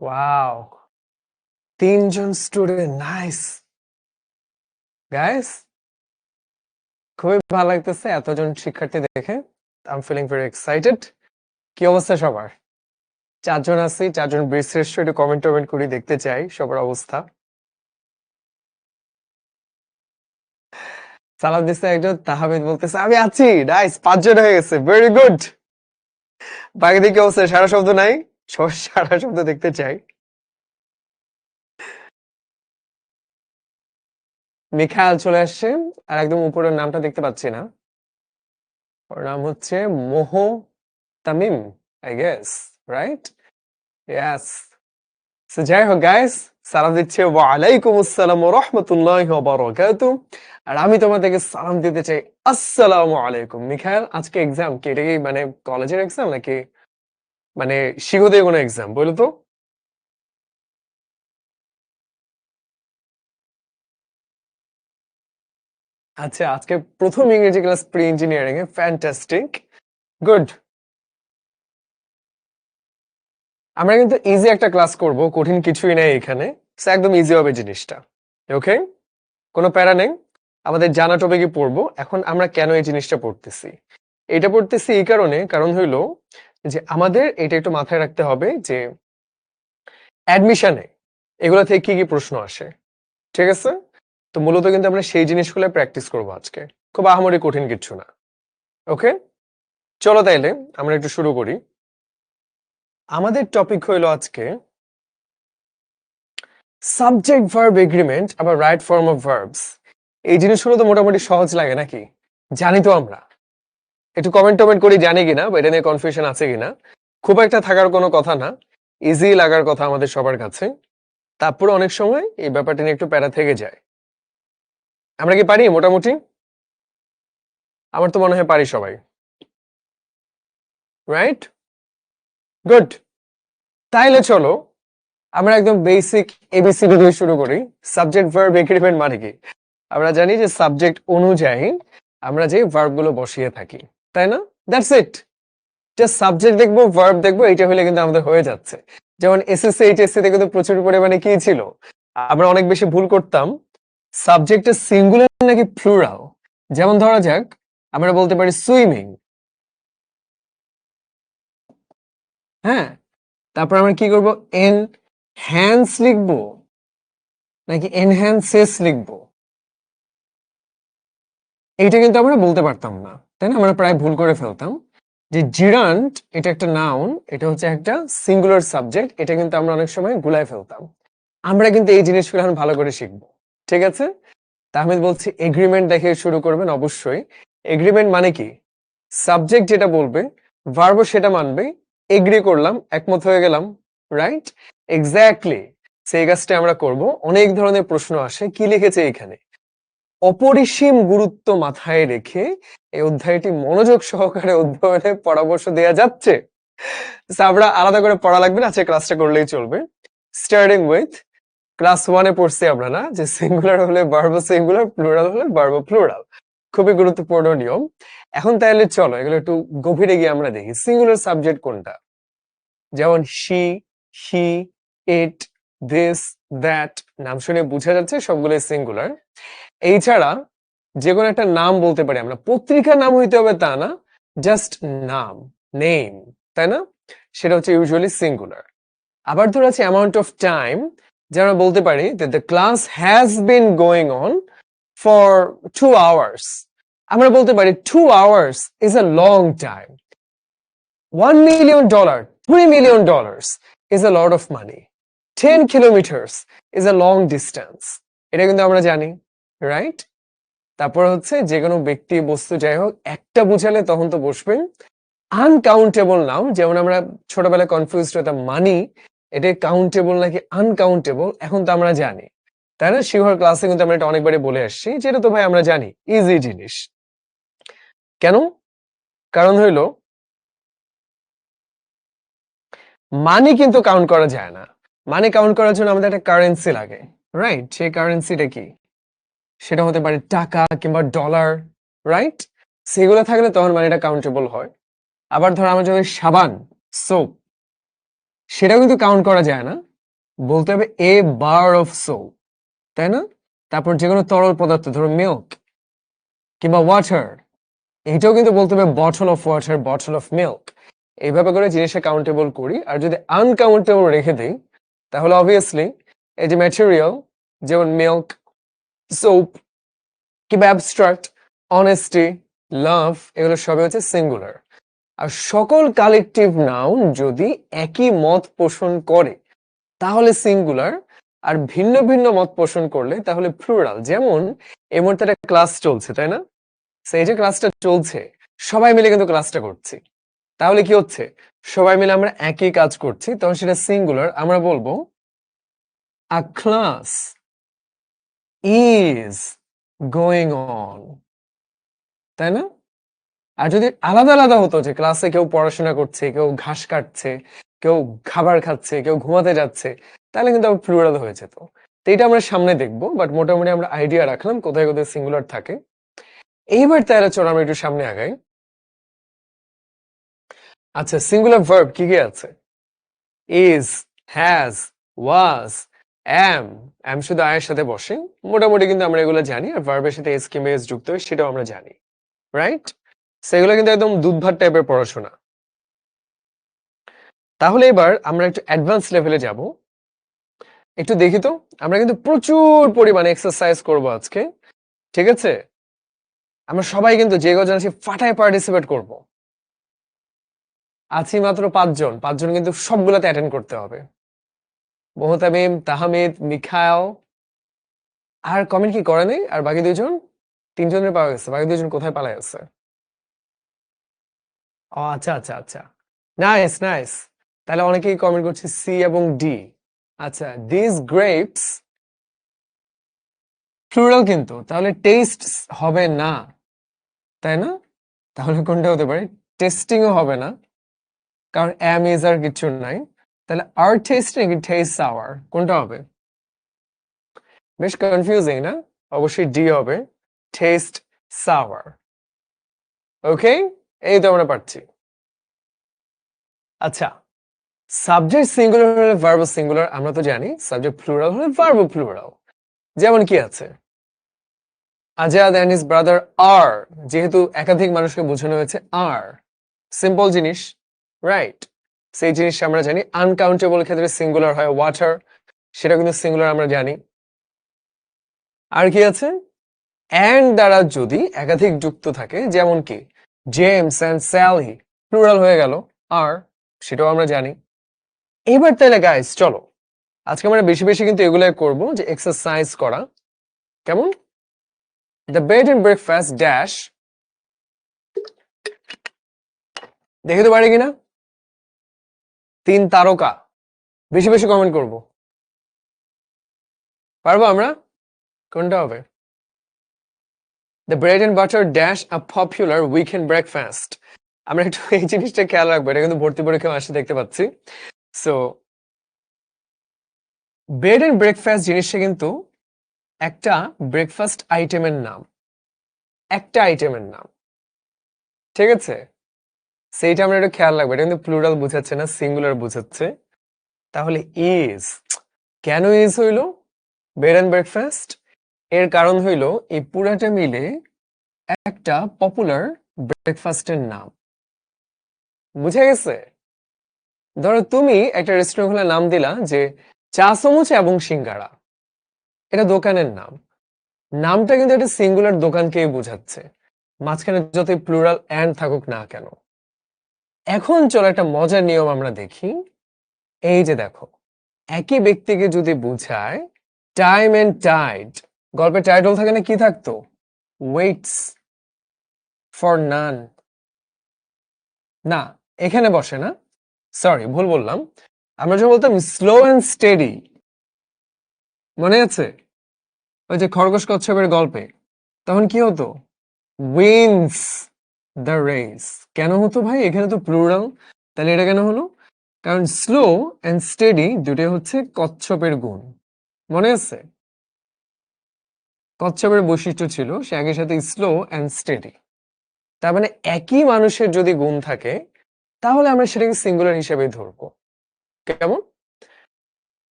Wow, 3 জন student, nice guys. খুবই ভালো লাগতেছে এতজন শিক্ষার্থী দেখে। I am feeling very excited. কি অবস্থা সবার? 4 জন আছি, 4 জন বীরশ্রেষ্ঠ। একটু কমেন্ট টমেন্ট করি, দেখতে চাই সবার অবস্থা। সালাম দিচ্ছে একজন, তাহমিদ বলতেছে আমি আছি। নাইস, 5 জন হয়ে গেছে, ভেরি গুড। বাকিদের কি অবস্থা? সারা শব্দ নাই, সবার সারা শব্দ দেখতে চাই। মিখাইল চলে আসছে, আর একদম উপরের নামটা দেখতে পাচ্ছি না। ওর নাম হচ্ছে মোহ Tamim, I guess, right? Yes. So যাই হোক গাইস, সালাম দিচ্ছে ওয়ালাইকুম আসসালাম ওয়া রাহমাতুল্লাহি ওয়া বারাকাতুহু। আর আমি তোমাদেরকে সালাম দিতে চাই আসসালামু আলাইকুম। মিখাইল, আজকে এক্সাম কি? এটা কি মানে কলেজের এক্সাম নাকি মানে শিক্ষকদের কোনো এক্সাম বলো তো? আচ্ছা, আজকে প্রথম ইংরেজি ক্লাস প্রি ইঞ্জিনিয়ারিং এ, ফ্যান্টাস্টিক, গুড। আমরা কিন্তু ইজি একটা ক্লাস করব, কঠিন কিছুই নাই এখানে। So, একদম ইজি হবে জিনিসটা, ওকে? কোনো প্যারা নেই। আমাদের জানা টপিকই পড়বো। এখন আমরা কেন এই জিনিসটা পড়তেছি? এটা পড়তেছি এই কারণে, কারণ হইলো যে আমাদের এটা একটু মাথায় রাখতে হবে যে অ্যাডমিশনে এগুলা থেকে কি কি প্রশ্ন আসে, ঠিক আছে? তো মূলত কিন্তু আমরা সেই জিনিসগুলো প্র্যাকটিস করব আজকে। খুব আহামরি কঠিন কিছু না, ওকে? চলো তাইলে আমরা একটু শুরু করি। আমাদের টপিক হইলো আজকে সাবজেক্ট ভার্ব এগ্রিমেন্ট, আবার রাইট ফর্ম অফ ভার্বস। এই জিনিসগুলো তো মোটামুটি সহজ লাগে নাকি? জানি তো আমরা। একটু কমেন্ট টমেন্ট করি জানি কিনা, বা এটা নিয়ে কনফিউশন আছে কিনা। খুব একটা থাকার কোনো কথা না, ইজি লাগার কথা আমাদের সবার কাছে। তারপরে অনেক সময় এই ব্যাপারটা নিয়ে একটু প্যারা থেকে যায়। আমরা কি পারি মোটামুটি? আমার তো মনে হয় পারি সবাই, রাইট? গুড। তাইলে চলো আমরা একদম বেসিক এবিসিডি দিয়ে শুরু করি। সাবজেক্ট ভার্ব এগ্রিমেন্ট মানে কি? আমরা জানি যে সাবজেক্ট অনুযায়ী আমরা যে ভার্ব গুলো বসিয়ে থাকি, তাই না? That's it. জাস্ট সাবজেক্ট দেখবো, ভার্ব দেখবো, এটা হলে কিন্তু আমাদের হয়ে যাচ্ছে। যেমন এসএসসি এইচএসসি তে কিন্তু প্রচুর পরিমাণে কি ছিল, আমরা অনেক বেশি ভুল করতাম, সাবজেক্টের সিঙ্গুলার নাকি প্লুরাল। যেমন ধরা যাক, আমরা বলতে পারি সুইমিং, হ্যাঁ? তারপর আমরা কি করব, এনহ্যান্স লিখবো নাকি এনহ্যান্সেস লিখবো, এইটা কিন্তু আমরা বলতে পারতাম না, তাই না? আমরা প্রায় ভুল করে ফেলতাম। যে জিরান্ট, এটা একটা নাউন, এটা হচ্ছে একটা সিঙ্গুলার সাবজেক্ট, এটা কিন্তু আমরা অনেক সময় গুলায় ফেলতাম। আমরা কিন্তু এই জিনিসগুলো এখন ভালো করে শিখবো, ঠিক আছে? তাহমিদ বলছি এগ্রিমেন্ট দেখে শুরু করবেন অবশ্যই। এগ্রিমেন্ট মানে কি? সাবজেক্ট যেটা বলবে, ভার্বও সেটা মানবে, এগ্রি করলাম, একমত হয়ে গেলাম, রাইট? এক্স্যাক্টলি সেই কাজটা আমরা করব। অনেক ধরনের প্রশ্ন আসে, কি লিখেছে এখানে? অপরিসীম গুরুত্ব মাথায় রেখে এই অধ্যায়টি মনোযোগ সহকারে অধ্যয়নের পরামর্শ দেয়া যাচ্ছে। So, আমরা আলাদা করে পড়া লাগবে না, আজকে ক্লাসটা করলেই চলবে। স্টার্টিং উইথ ক্লাস 1-এ পড়ছি আমরা না, যে সিঙ্গুলার হলে ভার্ব সিঙ্গুলার, প্লুরাল হলে ভার্ব প্লুরাল। খুবই গুরুত্বপূর্ণ নিয়ম। এখন তাহলে চলো এগুলো একটু গভীরে গিয়ে আমরা দেখি সিঙ্গুলার সাবজেক্ট কোনটা। যেমন she, he, it, this, that, নাম শুনে বোঝা যাচ্ছে সবগুলো সিঙ্গুলার। এই ছাড়া যে কোনো একটা নাম বলতে পারি আমরা, পত্রিকার নাম হইতে হবে তা না, জাস্ট নাম, নেম, তাই না? সেটা হচ্ছে ইউজুয়ালি সিঙ্গুলার। আবার ধর আছে অ্যামাউন্ট অফ টাইম, যে আমরা বলতে পারি that the class has been going on for 2 hours। আমরা বলতে পারি 2 hours is a long time। $1 million, $3 million is a lot of money। 10 kilometers is a long distance। এটা কিন্তু আমরা জানি, রাইট? তারপর হচ্ছে যে কোনো ব্যক্তি বস্তু যাই হোক একটা বুঝালে তখন তো বসবে। আনকাউন্টেবল নাউন, যেমন আমরা ছোটবেলায় কনফিউজড হতাম মানি, এটা কাউন্টেবল নাকি আনকাউন্টেবল, এখন তো আমরা জানি, তাই না? শিওর ক্লাসে কিন্তু আমরা এটা অনেকবারই বলে আসছি, যেটা তো ভাই আমরা জানি ইজি জিনিস। কেন? কারণ হইলো মানি কিন্তু কাউন্ট করা যায় না। মানি কাউন্ট করার জন্য আমাদের একটা কারেন্সি লাগে, রাইট? সেই কারেন্সিটা কি? সেটা হতে পারে টাকা কিংবা ডলার, রাইট? সেগুলো থাকলে তখন মানিটা কাউন্টেবল হয়। আবার ধর আমরা যদি সাবান, সোপ, সেটাও কিন্তু কাউন্ট করা যায় না, বলতে হবে এ বার অফ সোপ, তাই না? তারপর যে কোনো তরল পদার্থ, ধরো মিল্ক কিংবা ওয়াটার, এটাও কিন্তু বলতে হবে bottle of water, bottle of milk. এইভাবে করে জিনিসটা কাউন্টেবল করি। আর যদি আনকাউন্টেবল রেখে দিই, তাহলে অবভিয়াসলি এই যে ম্যাটেরিয়াল, যেমন মিল্ক, সোপ কিংবা অ্যাবস্ট্রাক্ট, অনেস্টি, লাভ, এগুলো সবই হচ্ছে সিঙ্গুলার। আর সকল কালেকটিভ নাউন যদি একই মত পোষণ করে তাহলে সিঙ্গুলার, আর ভিন্ন ভিন্ন মত পোষণ করলে তাহলে প্লুরাল। যেমন এই মুহূর্তে একটা ক্লাস চলছে, তাই না? সেই যে ক্লাসটা চলছে, সবাই মিলে কিন্তু ক্লাসটা করছি, তাহলে কি হচ্ছে? সবাই মিলে আমরা একই কাজ করছি, তখন সেটা সিঙ্গুলার। আমরা বলবো আ ক্লাস ইজ গোয়িং অন, তাই না? আর যদি আলাদা আলাদা হতো, যে ক্লাসে কেউ পড়াশোনা করছে, কেউ ঘাস কাটছে, কেউ খাবার খাচ্ছে, কেউ ঘুমাতে যাচ্ছে, তাহলে কিন্তু আবার প্লুরাল হয়ে যেত। তো এটা আমরা সামনে দেখবো, বাট মোটামুটি আমরা আইডিয়া রাখলাম কোথায় কোথায় সিঙ্গুলার থাকে। এইবার তাহলে চলো আমরা একটু সামনে আগাই। আচ্ছা, সিঙ্গুলার ভার্ব কি কি আছে? ইজ, হ্যাজ, ওয়াজ, এম শুধু আয়ের সাথে বসে, মোটামুটি কিন্তু আমরা এগুলো জানি। আর ভার্বের সাথে এস কিংবা এস যুক্ত হয় সেটাও আমরা জানি, রাইট? সেগুলো কিন্তু একদম দুধ ভাত টাইপের পড়াশোনা। তাহলে এবার আমরা একটু অ্যাডভান্স লেভেলে যাব। একটু দেখি তো, আমরা কিন্তু প্রচুর পরিমাণে এক্সারসাইজ করব আজকে, ঠিক আছে? আমরা সবাই কিন্তু যে কজন আছি ফাটায় পার্টিসিপেট করব। আছি মাত্র 5 জন, 5 জন কিন্তু সবগুলোতে অ্যাটেন্ড করতে হবে। মোহতামিম, তাহমিদ, মিখাইল। আর কমেন্ট কি করে নেই? আর বাকি 2 জন, 3 জনের পাওয়া গেছে, বাকি 2 জন কোথায় পালায় আছে? ও আচ্ছা আচ্ছা আচ্ছা, নাইস নাইস। তাহলে অনেকেই কমেন্ট করছে সি এবং ডি। আচ্ছা, দিস গ্রেপস প্লুরাল কিন্তু, তাহলে টেস্ট হবে না, তাই না? তাহলে কোনটা হতে পারে? টেস্টিংও হবে না, কারণ এম ইজ আর কিছু নাই। তাহলে আর টেস্টিং কি টেস্ট সাওয়ার, কোনটা হবে? বেশ কনফিউজিং না? অবশ্যই ডি হবে, টেস্ট সাওয়ার। ওকে, এই তো আমরা পারছি। আচ্ছা, সাবজেক্ট সিঙ্গুলার হলে ভার্ব সিঙ্গুলার আমরা তো জানি, সাবজেক্ট প্লুরাল হলে ভার্ব প্লুরাল। যেমন কি আছে? আজাদ এন্ড হিজ ব্রাদার আর, যেহেতু একাধিক মানুষকে বোঝানো হয়েছে আর, সিম্পল জিনিস, রাইট? সেই জিনিসটা আমরা জানি। আনকাউন্টেবল ক্ষেত্রে সিঙ্গুলার হয় ওয়াটার, সেটা কিন্তু সিঙ্গুলার আমরা জানি। আর কি আছে? এন্ড দ্বারা যদি একাধিক যুক্ত থাকে, যেমন কি জেমস এন্ড স্যালি, প্লুরাল হয়ে গেল আর, সেটাও আমরা জানি। এবার তাহলে গাইস চলো, আজকে আমরা বেশি বেশি কিন্তু এগুলাই করব, যে এক্সারসাইজ করা। কেমন? The bed and breakfast dash, দেখে তো পারি কিনা? 3 তারকা। বেশি বেশি কমেন্ট করব, পারবো আমরা? কোনটা হবে? The bread and butter dash a popular weekend breakfast. আমরা একটু এই জিনিসটা খেয়াল রাখবো, এটা কিন্তু ভর্তি পরীক্ষা আসে দেখতে পাচ্ছি। সো ব্রেড এন্ড ব্রেকফাস্ট জিনিসটা কিন্তু একটা ব্রেকফাস্ট আইটেমের নাম, একটা আইটেমের নাম, ঠিক আছে? সেইটা আমরা একটু খেয়াল রাখবো, এটা কিন্তু প্লুরাল বুঝাচ্ছে না, সিঙ্গুলার বুঝাচ্ছে। তাহলে ইজ, কেন ইজ হইলো ব্রেড এন্ড ব্রেকফাস্ট? এর কারণ হইলো এই পুরাটা মিলে একটা পপুলার ব্রেকফাস্টের নাম, বুঝে গেছে? ধরো তুমি একটা রেস্টুরেন্ট খুলে নাম দিলা যে চা সমুচা এবং সিঙ্গারা, এটা দোকানের নাম, নামটা কিন্তু একটা সিঙ্গুলার দোকানকেই বোঝাচ্ছে, মাঝখানে যতই প্লুরাল এন্ড থাকুক না কেন। এখন চলো একটা মজার নিয়ম আমরা দেখি। এই যে দেখো, একই ব্যক্তিকে যদি বোঝায় টাইম এন্ড টাইড, গল্পের টাইটেল থাকে না, কি থাকতো? Waits for none. না, এখানে বসে না, সরি ভুল বললাম। আমরা যখন বলতাম স্লো এন্ড স্টেডি, মনে আছে ওই যে খরগোশ কচ্ছপের গল্পে, তখন কি হতো? Wins the race. কেন হতো ভাই? এখানে তো প্লুরাল, তাহলে এটা কেন হলো? কারণ স্লো এন্ড স্টেডি দুটোই হচ্ছে কচ্ছপের গুণ, মনে আছে? কচ্ছপের বৈশিষ্ট্য ছিল সে একই সাথে স্লো এন্ড স্টেডি। তার মানে একই মানুষের যদি গুণ থাকে, তাহলে আমরা সেটাকে সিঙ্গুলার হিসেবে ধরবো। কেমন?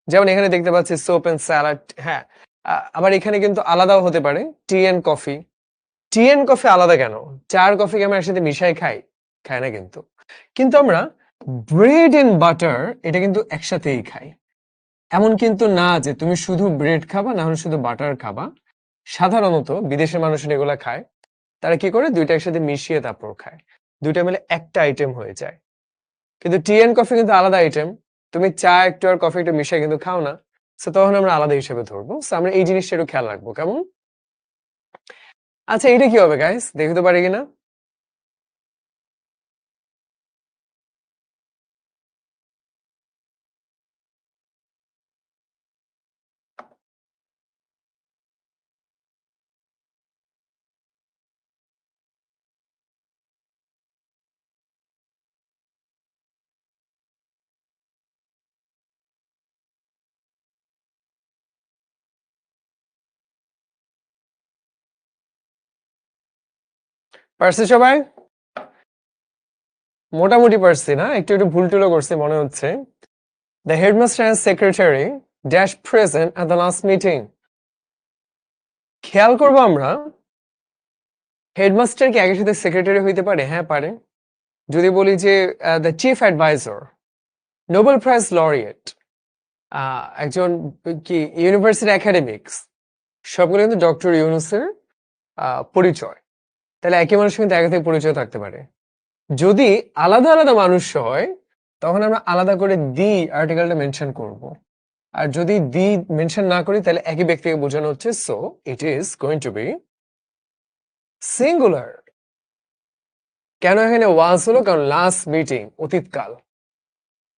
যেমন এখানে দেখতে পাচ্ছি সোপ এন্ড স্যালাড। হ্যাঁ, আবার এখানে কিন্তু আলাদাও হতে পারে, tea and coffee. Tea and coffee আলাদা কেন? চা আর কফিকে আমরা একসাথে মিশাই খাই? খাই না কিন্তু। কিন্তু আমরা ব্রেড এন্ড বাটার এটা কিন্তু একসাথেই খাই। এমন কিন্তু না যে তুমি শুধু ব্রেড খাবা না হলে শুধু বাটার খাবা। সাধারণত বিদেশের মানুষেরা এগুলা খায়। তারা কি করে? দুইটা একসাথে মিশিয়ে তারপর খায়। দুইটা মিলে একটা আইটেম হয়ে যায়। কিন্তু টি এন্ড কফি কিন্তু আলাদা আইটেম। তুমি চা একটু আর কফি একটু মিশিয়ে কিন্তু খাও না। সো তখন আমরা আলাদা হিসেবে ধরবো। সো আমরা এই জিনিসটা একটু খেয়াল রাখবো। কেমন? আচ্ছা, এটা কি হবে গাইস? দেখতে তো পারি কিনা? পারছি সবাই? মোটামুটি পারছি না? একটু একটু ভুল টুলও করছি মনে হচ্ছে। The headmaster and secretary dash present at the last meeting. খেয়াল করবো আমরা, হেডমাস্টার কি একই সাথে সেক্রেটারি হইতে পারে? হ্যাঁ, পারে। যদি বলি যে the chief adviser, Nobel prize laureate, একজন কি ইউনিভার্সিটি একাডেমিক্স, সবগুলো কিন্তু ডক্টর ইউনুসের পরিচয়। তাহলে একই মানুষ কিন্তু একাধিক পরিচয় থাকতে পারে। যদি আলাদা আলাদা মানুষ হয় তখন আমরা আলাদা করে দি আর্টিকেলটা মেনশন করব। আর যদি দি মেনশন না করি তাহলে একই ব্যক্তিকে বোঝানো হচ্ছে, so it is going to be singular. কেন এখানে ওয়াজ হলো? কারণ লাস্ট মিটিং অতীতকাল।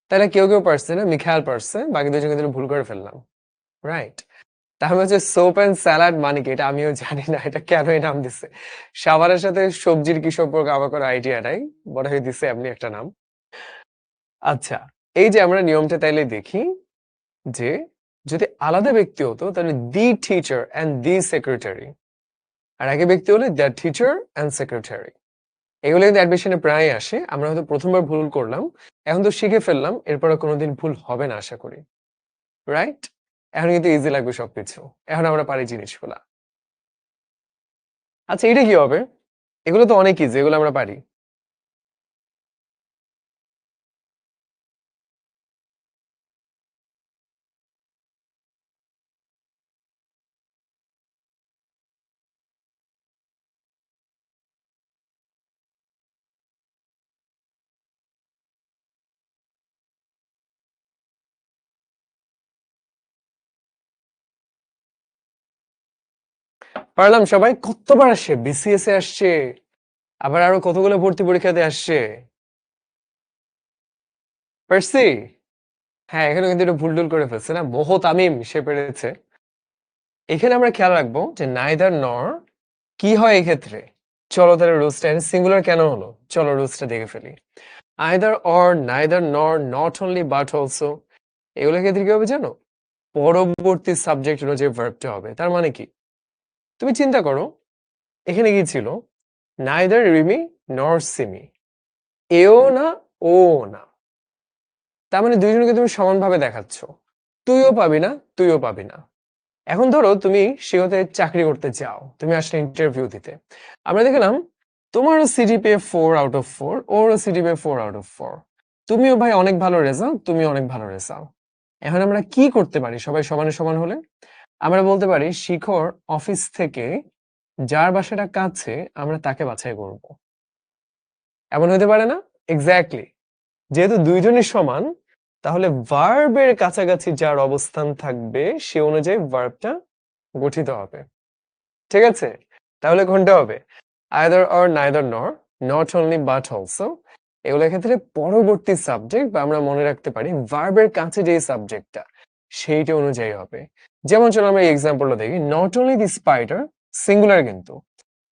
তাহলে কেউ কেউ পারছে না, মিখায়াল পারছে, বাকি দুজন কিন্তু ভুল করে ফেললাম। রাইট? তাহলে হচ্ছে সোপ এন্ড স্যালাড মানে কি? এটা আমিও জানি না, এটা কেন এই নাম দিছে। সাবারের সাথে সবজির কি সম্পর্ক আমার কোনো আইডিয়া নাই, বড় হয়ে দিছে এমনি একটা নাম। আচ্ছা, এই যে আমরা নিয়মটা তাইলে দেখি যে যদি আলাদা ব্যক্তি হতো তাহলে the teacher and the secretary, আর একই ব্যক্তি হলে দ্য টিচার অ্যান্ড সেক্রেটারি। এগুলো কিন্তু অ্যাডমিশনে প্রায় আসে। আমরা হয়তো প্রথমবার ভুল করলাম, এখন তো শিখে ফেললাম, এরপরে কোনোদিন ভুল হবে না আশা করি। রাইট? এখন কিন্তু ইজি লাগবে সবকিছু। এখন আমরা পারি জিনিসগুলা। আচ্ছা, এটা কি হবে? এগুলো তো অনেক ইজি, এগুলো আমরা পারি। পারলাম সবাই? কতবার আসছে? বিসিএস এ আসছে, আবার আরো কতগুলো ভর্তি পরীক্ষাতে আসছে। পারছি? হ্যাঁ, এখানে কিন্তু একটু ভুল টুল করে ফেলছে না? তামিম সে পেরেছে। এখানে আমরা খেয়াল রাখবো যে নাইদার নর কি হয় এক্ষেত্রে। চলো তাহলে রুলসটা সিঙ্গুলার কেন হলো, চলো রুলসটা দেখে ফেলি। আইদার অর, নাইদার নর, নট অনলি বাট অলসো, এগুলোর ক্ষেত্রে কি হবে জানো? পরবর্তী সাবজেক্ট অনুযায়ী ভার্বটা হবে। তার মানে কি? তুমি চিন্তা করো, এখানে কি ছিল? নাইদার রিমি নর সিমি, এও না ও না। তার মানে দুইজনকে তুমি সমানভাবে দেখাচ্ছ, তুইও পাবি না তুইও পাবি না। এখন ধরো তুমি সেখানে চাকরি করতে চাও, তুমি আসলে ইন্টারভিউ দিতে। আমরা দেখলাম তোমারও সিজিপিএ 4/4, ওরও সিজিপিএ 4/4, তুমিও ভাই অনেক ভালো রেজাল্ট, তুমিও অনেক ভালো রেজাল্ট। এখন আমরা কি করতে পারি সবাই সমানে সমান হলে? আমরা বলতে পারি শিখর অফিস থেকে যার বাসাটা কাছে আমরা তাকে বাছাই করব। এমন হতে পারে না? এক্স্যাক্টলি। যেহেতু দুইজনই সমান, তাহলে ভার্বের কাছাকাছি যার অবস্থান থাকবে সে অনুযায়ী ভার্বটা গঠিত হবে। ঠিক আছে? তাহলে কোনটা হবে? আইদার অর, নাইদার নর, নট অনলি বাট অলসো। এগুলোর ক্ষেত্রে পরবর্তী সাবজেক্ট বা আমরা মনে রাখতে পারি ভার্বের কাছে যে সাবজেক্টটা সেইটা অনুযায়ী হবে। যেমন চলো আমরা এক্সাম্পলটা দেখি। Not only the spider, singular কিন্তু,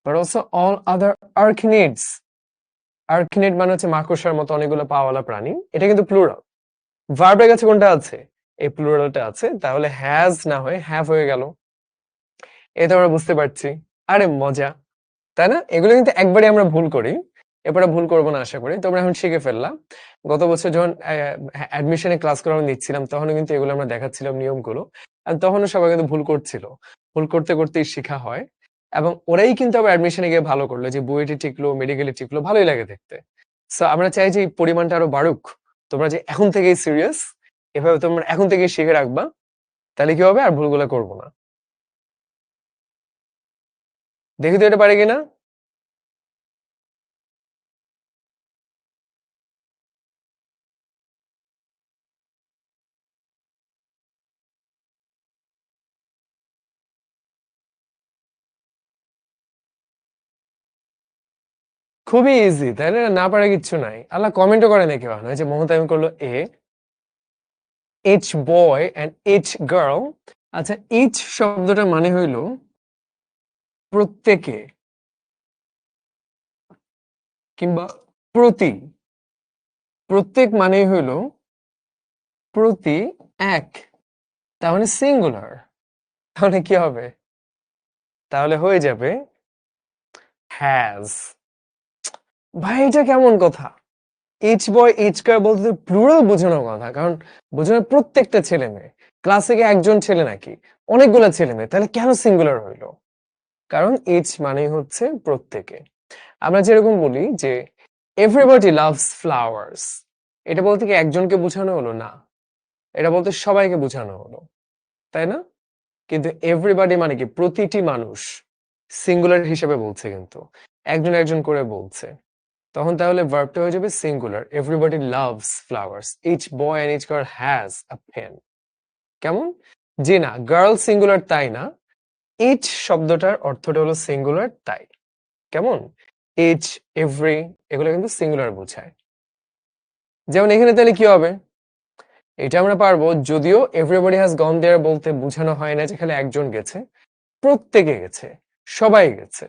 বাট অলসো অল আদার আর্কিনিডস। আর্কিনিড মানে হচ্ছে মাকড়সার মতো অনেকগুলো পাওয়ালা প্রাণী, এটা কিন্তু প্লুরাল। ভার্বের কাছে কোনটা আছে? এই প্লুরালটা আছে, তাহলে হ্যাজ না হয়ে হ্যাভ হয়ে গেল। এটা আমরা বুঝতে পারছি। আরে মজা, তাই না? এগুলো কিন্তু একবারই আমরা ভুল করি। এরপরে ভুল করবো না আশা করি। তোমরা এখন শিখে ফেললাম। গত বছর যখন অ্যাডমিশনে ক্লাসগুলো আমরা নিচ্ছিলাম তখনও কিন্তু এগুলো আমরা দেখাচ্ছিলাম নিয়মগুলো। আর তখনও সবাই কিন্তু ভুল করছিল। ভুল করতে করতেই শিখা হয়। এবং ওরাই কিন্তু আবার অ্যাডমিশনে গিয়ে ভালো করলো যে বুয়েটে টিকলো, মেডিকেলে টিকলো, ভালোই লাগে দেখতে। সো আমরা চাই যে এই পরিমাণটা আরো বাড়ুক। তোমরা যে এখন থেকেই সিরিয়াস, এভাবে তোমরা এখন থেকেই শিখে রাখবা। তাহলে কি হবে আর ভুলগুলো করবো না। দেখি তো এটা পারি কিনা। খুবই ইজি তাই না? না পারে কিচ্ছু নাই। আল্লাহ কমেন্টও করে নাকি কেউ যে মমতায়ন করলো A H boy and H girl. আচ্ছা এইচ শব্দটা মানে হইল প্রত্যেকে কিংবা প্রতি। প্রত্যেক মানে হইল প্রতি এক, তার মানে সিঙ্গুলার। তাহলে কি হবে? তাহলে হয়ে যাবে হ্যাজ। ভাই এটা কেমন কথা? এইচ বয় এইচ গার্ল বলতে প্লুরাল বোঝানোর কথা, কারণ বোঝানো প্রত্যেকটা ছেলে মেয়ে। ক্লাসে কি একজন ছেলে নাকি? অনেকগুলো ছেলে মেয়ে, তাহলে কেন সিঙ্গুলার হইলো? কারণ এইচ মানে হচ্ছে প্রত্যেকে। আমরা যেরকম বলি যে এভরিবডি লাভস ফ্লাওয়ার্স, এটা বলতে কি একজনকে বোঝানো হলো না, এটা বলতে সবাইকে বোঝানো হলো, তাই না? কিন্তু এভরিবডি মানে কি প্রতিটি মানুষ, সিঙ্গুলার হিসেবে বলছে, কিন্তু একজন একজন করে বলছে। তখন তাহলে ভার্বটা হয়ে যাবে singular. Everybody loves flowers, each boy and each girl has a pen. কেমন? জি না, গার্ল সিঙ্গুলার তাই না, ইচ শব্দটার অর্থটা হলো সিঙ্গুলার তাই। কেমন? ইচ, এভরি, এগুলো কিন্তু সিঙ্গুলার বোঝায়। যেমন এখানে তাহলে কি হবে? এটা আমরা পারবো, যদিও এভরিবডি হ্যাজ গন দেয়ার বলতে বোঝানো হয় না যেখানে একজন গেছে, প্রত্যেকে গেছে, সবাই গেছে।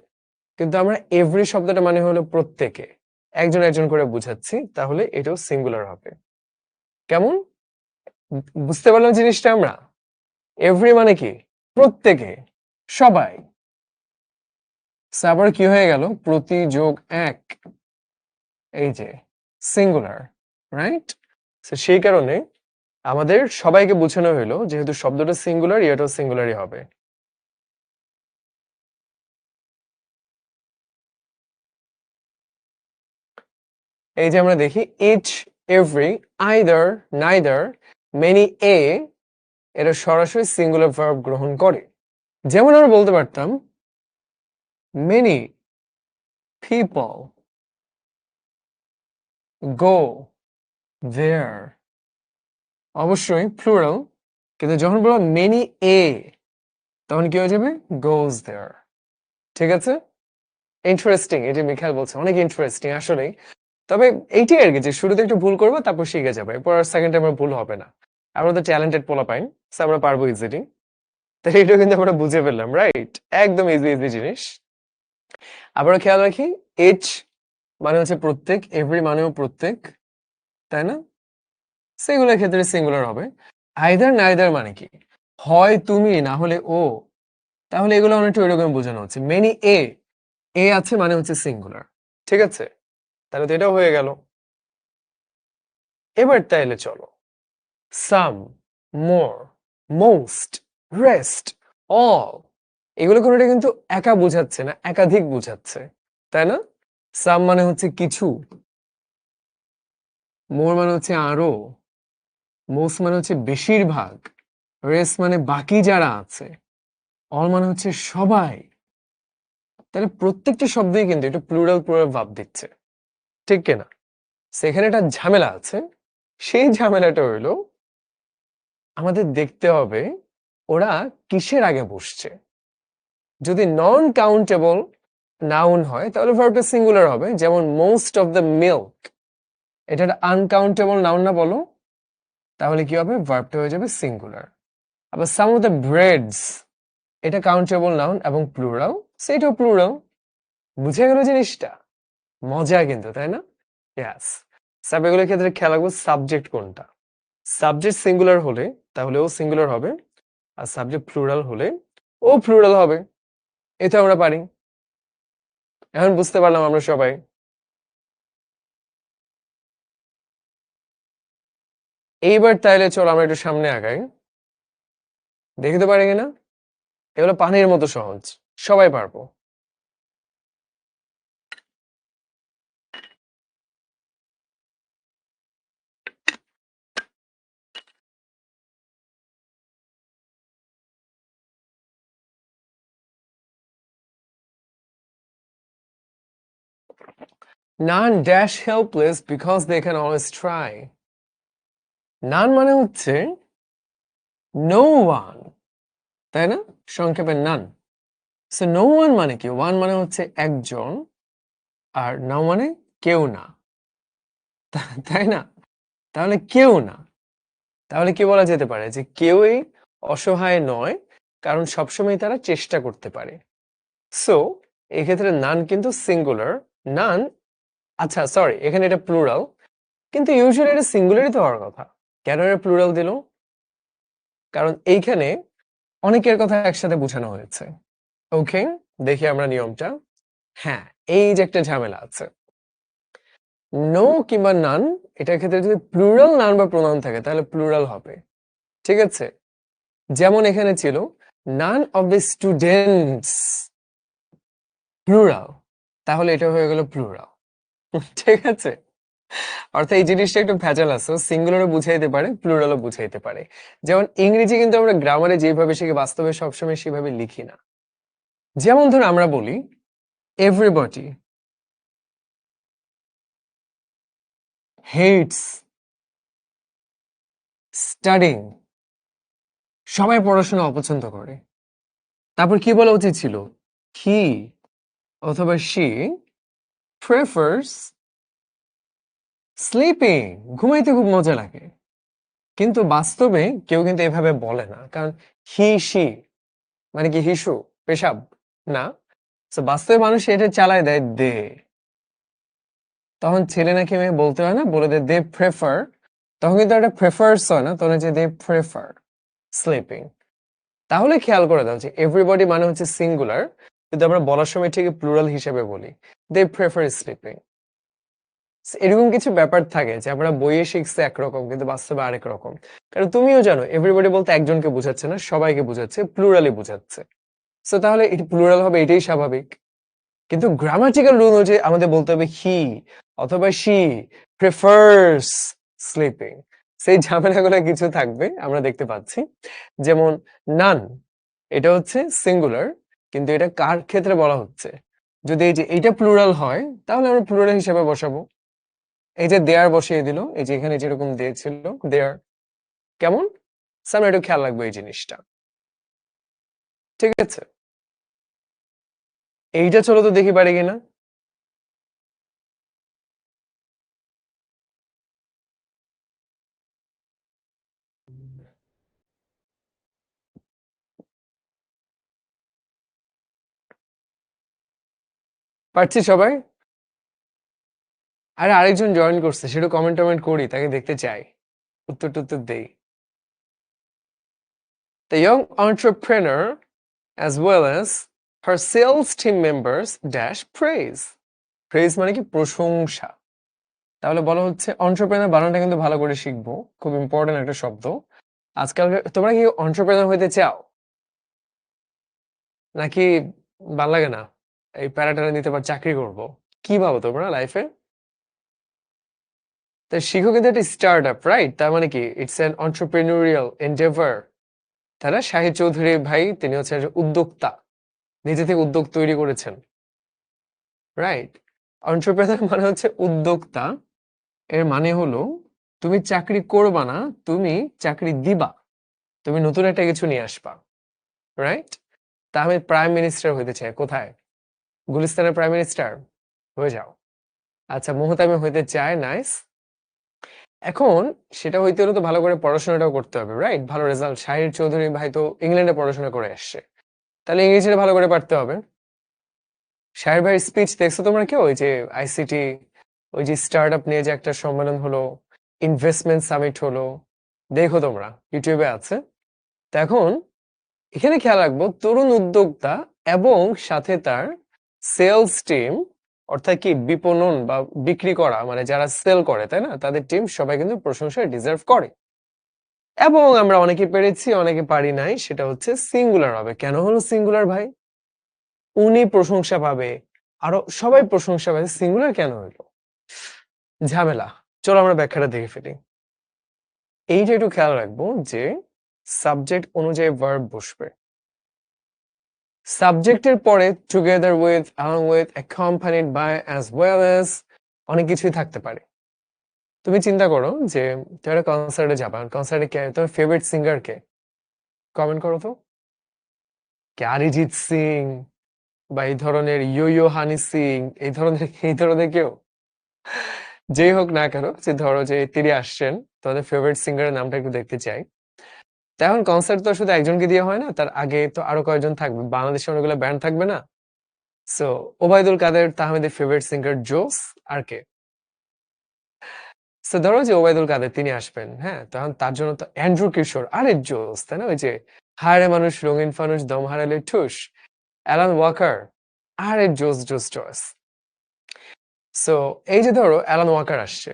কিন্তু আমরা এভরি শব্দটা মানে হলো প্রত্যেকে, একজন একজন করে বুঝাচ্ছি, তাহলে এটাও সিঙ্গুলার হবে। কেমন? বুঝতে পারলাম জিনিসটা আমরা? এভরি মানে কি প্রত্যেকে, সবাই। আবার কি হয়ে গেল? প্রতি যোগ এক, এই যে সিঙ্গুলার, রাইট? সেই কারণে আমাদের সবাইকে বোঝানো হলো, যেহেতু শব্দটা সিঙ্গুলার, এটাও সিঙ্গুলারই হবে। এই যে আমরা দেখি each, every, either, neither, many, a, এরা সরাসরি সিঙ্গুলার ভার্ব গ্রহণ করে। যেমন আমরা বলতে পারতাম মেনি পিপল গো দেয়ার, অবশ্যই প্লুরাল, কিন্তু যখন বলবো মেনি এ, তখন কি হয়ে যাবে? গোজ দেয়ার। ঠিক আছে? ইন্টারেস্টিং, এই যে মিখাইল বলছে অনেক ইন্টারেস্টিং আসলেই। তবে এইটাই আর কি, যে শুরুতে একটু ভুল করবো, তারপর শিখে যাবে, এরপর আর সেকেন্ড টাইম ভুল হবে না। আমরা তো ট্যালেন্টেড পোলাপাইন, আমরা পারবো ইজিলি। তাই এটা কিন্তু আমরা বুঝে ফেললাম, রাইট? একদম ইজি ইজি জিনিস। আবারও খেয়াল রাখি, এইচ মানে হচ্ছে প্রত্যেক, এভরি মানেও প্রত্যেক, তাই না? সেগুলোর ক্ষেত্রে সিঙ্গুলার হবে। আইদার নাইদার মানে কি? হয় তুমি, না হলে ও। তাহলে এগুলো অনেকটা ওইরকম বোঝানো হচ্ছে। মেনি এ, এ আছে মানে হচ্ছে সিঙ্গুলার। ঠিক আছে? তাহলে তো এটাও হয়ে গেল। এবার তাইলে চলো সাম, মোর, মোস্ট, রেস্ট, অল, এগুলো কোনোটা কিন্তু একা বোঝাচ্ছে না, একাধিক বোঝাচ্ছে, তাই না? সাম মানে হচ্ছে কিছু, মোর মানে হচ্ছে আরো, মোস্ট মানে হচ্ছে বেশিরভাগ, রেস্ট মানে বাকি যারা আছে, অল মানে হচ্ছে সবাই। তাহলে প্রত্যেকটা শব্দেই কিন্তু এটা প্লুরাল প্লুরাল ভাব দিচ্ছে, ঠিক কিনা? সেখানে একটা ঝামেলা আছে। সেই ঝামেলাটা হইলো আমাদের দেখতে হবে ওরা কিসের আগে বসছে। যদি নন কাউন্টেবল নাউন হয় তাহলে ভার্বটা সিঙ্গুলার হবে, যেমন মোস্ট অফ দ্য মিল্ক, এটা একটা আনকাউন্টেবল নাউন না, বলো? তাহলে কি হবে? ভার্বটা হয়ে যাবে সিঙ্গুলার। আবার সাম অফ দ্য ব্রেডস, এটা কাউন্টেবল নাউন এবং প্লুরাল, সেটাও প্লুরাল। বুঝে গেল জিনিসটা? মজা কিন্তু, তাই না? ইয়াস। সাব এগুলোর ক্ষেত্রে খেয়াল রাখবো সাবজেক্ট কোনটা। সাবজেক্ট সিঙ্গুলার হলে তাহলে ও সিঙ্গুলার হবে, আর সাবজেক্ট প্লুরাল হলে ও প্লুরাল হবে। এটা আমরা পারি। এখন বুঝতে পারলাম আমরা সবাই। এইবার তাইলে চলো আমরা একটু সামনে আগাই, দেখতে পারি কিনা। এগুলো পানির মতো সহজ, সবাই পারবো। None dash helpless because they can always try. None মানে হচ্ছে no one, তাই না? সংক্ষেপে none. So no one মানে কি? One মানে হচ্ছে একজন, আর no মানে কেউ না, তাই না? তাহলে কেউ না, তাহলে কি বলা যেতে পারে যে কেউই অসহায় নয়, কারণ সবসময় তারা চেষ্টা করতে পারে। সো এক্ষেত্রে নান কিন্তু সিঙ্গুলার। নান, আচ্ছা সরি, এখানে এটা প্লুরাল, কিন্তু ইউজুয়ালি এটা সিঙ্গুলারই তো হওয়ার কথা। কেন এটা প্লুরাল দিল? কারণ এইখানে অনেকের কথা একসাথে বোঝানো হয়েছে। ওকে, দেখি আমরা নিয়মটা। হ্যাঁ, এই যে একটা ঝামেলা আছে, নো কিংবা নান, এটার ক্ষেত্রে যদি প্লুরাল নান বা প্রোনাউন থাকে তাহলে প্লুরাল হবে, ঠিক আছে? যেমন এখানে ছিল none of the students, plural, তাহলে এটা হয়ে গেল প্লুরাল। ঠিক আছে, অর্থাৎ এই জিনিসটা একটু ভেজাল আছে, সিঙ্গুলারও বুঝাইতে পারে, প্লুরালও বুঝাইতে পারে। যেমন ইংরেজি কিন্তু আমরা গ্রামারে যেভাবে শিখি বাস্তবে সবসময় সেভাবে লিখি না। যেমন ধর আমরা বলি এভরিবডি হেটস স্টাডিং, সবাই পড়াশোনা অপছন্দ করে। তারপর কি বলা উচিত ছিল? হি অথবা শি প্রেফার্স স্লিপিং, ঘুমাইতে খুব মজা লাগে। কিন্তু বাস্তবে কেউ কিন্তু এভাবে বলে না, কারণ হি শি মানে কি হিসু, পেশাব না। তো বাস্তবে মানুষ এটা চালায় দেয় দে, তখন ছেলে নাকি মেয়ে বলতে হয় না, বলে দেয় দে প্রেফার, তখন কিন্তু একটা প্রেফার্স হয় না, তখন হচ্ছে দে প্রেফার স্লিপিং। তাহলে খেয়াল করে দাও যে এভরিবডি মানে হচ্ছে সিঙ্গুলার, কিন্তু আমরা বলার সময় ঠিক প্লুরাল হিসেবে বলি, দে প্রেফার স্লিপিং। এরকম কিছু ব্যাপার থাকে যে আমরা বইয়ে শিখছি একরকম, কিন্তু বাস্তবে আরেক রকম। কারণ তুমিও জানো এভরিবডি বলতে একজনকে বোঝাচ্ছে না, সবাইকে বোঝাচ্ছে, প্লুরালি বোঝাচ্ছে। সো তাহলে এটি প্লুরাল হবে, এটাই স্বাভাবিক। কিন্তু গ্রামাটিক্যাল রুল হচ্ছে আমাদের বলতে হবে হি অথবা শি প্রেফার্স স্লিপিং। সেই ঝামেলাগুলো কিছু থাকবে আমরা দেখতে পাচ্ছি। যেমন নান, এটা হচ্ছে সিঙ্গুলার, কিন্তু এটা কার ক্ষেত্রে বলা হচ্ছে? যদি এই যে এইটা প্লুরাল হয় তাহলে আমরা প্লুরাল হিসেবে বসাবো। এই যে দেয়ার বসিয়ে দিল, এই যে এখানে যেরকম দিয়েছিল দেয়ার, কেমন? আমরা একটু খেয়াল রাখবো এই জিনিসটা, ঠিক আছে? এইটা চলো তো দেখি পারি কিনা। পারছি সবাই? আরে আরেকজন জয়েন করছে, সেটা কমেন্ট টমেন্ট করি, তাকে দেখতে চাই, উত্তর টুত্তর দেই। The young entrepreneur as well as her sales team members dash praise. Praise মানে কি? প্রশংসা। তাহলে বলা হচ্ছে entrepreneur বানানটা কিন্তু ভালো করে শিখবো, খুব ইম্পর্টেন্ট একটা শব্দ। আজকাল তোমরা কি entrepreneur হইতে চাও, নাকি ভাল লাগে না এই প্যারাটারা নিতে পার চাকরি করব? কি ভাবো তোমরা লাইফে? তাই শিখো কিন্তু একটা স্টার্ট আপ, রাইট? তার মানে কি ইটস অ্যান entrepreneurial endeavor। তারা শাহিদ চৌধুরী ভাই, তিনি হচ্ছে একজন উদ্যোক্তা, নিজে থেকে উদ্যোগ তৈরি করেছেন, রাইট? এন্টারপ্রেনার মানে হচ্ছে উদ্যোক্তা। এর মানে হলো তুমি চাকরি করবা না, তুমি চাকরি দিবা, তুমি নতুন একটা কিছু নিয়ে আসবা, রাইট? তা আমি প্রাইম মিনিস্টার হইতে চাই, কোথায়? গুলিস্তানের প্রাইম মিনিস্টার হয়ে যাও। আচ্ছা, মুহূর্তে হইতে চাই, নাইস। এখন সেটা হইতে হলে তো ভালো করে পড়াশোনাটাও করতে হবে, রাইট? ভালো রেজাল্ট, শাহিদ চৌধুরী ভাই তো ইংল্যান্ডে পড়াশোনা করে আসছে, তাহলে ইংরেজিটা ভালো করে পারতে হবে। শাহের ভাইয়ের স্পিচ দেখছো তোমরা কেউ? ওই যে আইসিটি, ওই যে স্টার্ট আপ নিয়ে যে একটা সম্মেলন হলো, ইনভেস্টমেন্ট সামিট হলো, দেখো তোমরা, ইউটিউবে আছে। তো এখন এখানে খেয়াল রাখবো তরুণ উদ্যোক্তা এবং সাথে তার সেলস টিম, অর্থাৎ কি বিপণন বা বিক্রি করা, মানে যারা সেল করে, তাই না, তাদের টিম সবাই কিন্তু প্রশংসা ডিজার্ভ করে। এবং আমরা অনেকে পেরেছি অনেকে পারি নাই, সেটা হচ্ছে সিঙ্গুলার হবে। কেন হলো সিঙ্গুলার ভাই? উনি প্রশংসা পাবে, আরো সবাই প্রশংসা পাবে, সিঙ্গুলার কেন হলো? ঝামেলা। চলো আমরা ব্যাখ্যাটা দেখে ফেলি। এইটা একটু খেয়াল রাখবো যে সাবজেক্ট অনুযায়ী ভার্ব বসবে। সাবজেক্টের পরে together with, along with, accompanied by, as well as অনেক কিছুই থাকতে পারে। তুমি চিন্তা করো যে তুমি একটা কনসার্টে যাবা, কনসার্টে কে তোমার ফেভারিট সিঙ্গার কে? কমেন্ট করো তো। কে অরিজিৎ সিং বা এই ধরনের ইয়ো ইয়ো হানি সিং, এই ধরনের কেউ? যেই হোক না কেন, যে ধরো যে তিনি আসছেন, তোমাদের ফেভারিট সিঙ্গারের নামটা একটু দেখতে চাই। তা এখন কনসার্ট তো শুধু একজনকে দিয়ে হয় না, তার আগে তো আরো কয়েকজন থাকবে, বাংলাদেশে অনেকগুলো ব্যান্ড থাকবে না? So Obaidul Quader তাহমিদের favourite singer জোস, আর কে? সো ধরো যে ওবায়দুল কাদের তিনি আসবেন, হ্যাঁ, তখন তার জন্য তো অ্যান্ড্রু কিশোর, আরে জোস, তাই না? ওই যে হায়রে মানুষ রঙিন ফানুষ দম হারালে ঠুস, অ্যালান ওয়াকার, আরে জোস জোস জোস। সো এই যে ধরো অ্যালান ওয়াকার আসছে,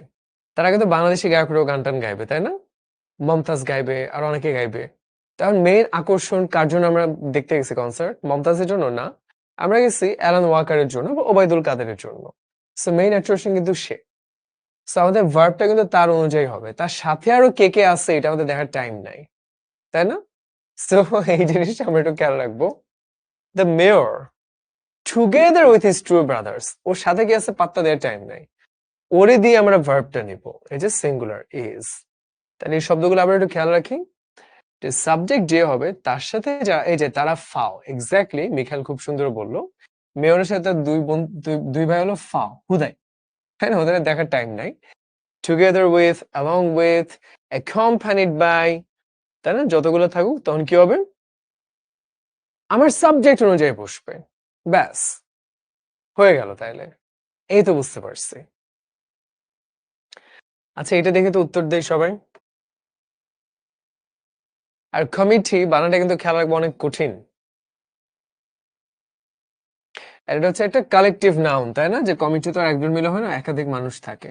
তার আগে তো বাংলাদেশি গায়করাও গান টান গাইবে, তাই না? মমতাজ গাইবে, আর অনেকে গাইবে। তখন মেইন আকর্ষণ কার জন্য আমরা দেখতে গেছি কনসার্ট? মমতাজের জন্য না, আমরা গেছি অ্যালান ওয়াকারের জন্য বা ওবায়দুল কাদেরের জন্য। সো মেইন অ্যাট্রাকশন কিন্তু সে। সো আমাদের ভার্বটা কিন্তু তার অনুযায়ী হবে, তার সাথে আরো কে কে আছে এটা আমাদের দেখার টাইম নাই, তাই না? সো এই জিনিসটা আমরা একটু খেয়াল রাখবো। The mayor together with his two brothers, ওর সাথে কি আছে পাত্তা দেওয়ার টাইম নাই, ওরে দিয়ে আমরা ভার্বটা নিব, এই যে সিঙ্গুলার ইজ। তাহলে এই শব্দগুলো আমরা একটু খেয়াল রাখি। সাবজেক্ট যে হবে তার সাথে যা, এই যে তারা ফাও, এক্স্যাক্টলি মিখাইল খুব সুন্দর বললো, মেয়রের সাথে তার দুই ভাই হলো ফাও, হুদাই, তাই না? ওদের দেখার টাইম নাই। Together with, along with, accompanied by, তাই না? যতগুলো থাকুক তখন কি হবে? আমার সাবজেক্ট অনুযায়ী বসবে, ব্যাস হয়ে গেল। তাইলে এই তো বুঝতে পারছি। আচ্ছা, এটা দেখে তো উত্তর দেই সবাই। আর কমিটি বানানটা কিন্তু খেয়াল রাখবো, অনেক কঠিন। আর এটা হচ্ছে একটা কালেকটিভ নাউন, তাই না? যে কমিটি তো আর একজন মিলে হয় না, একাধিক মানুষ থাকে।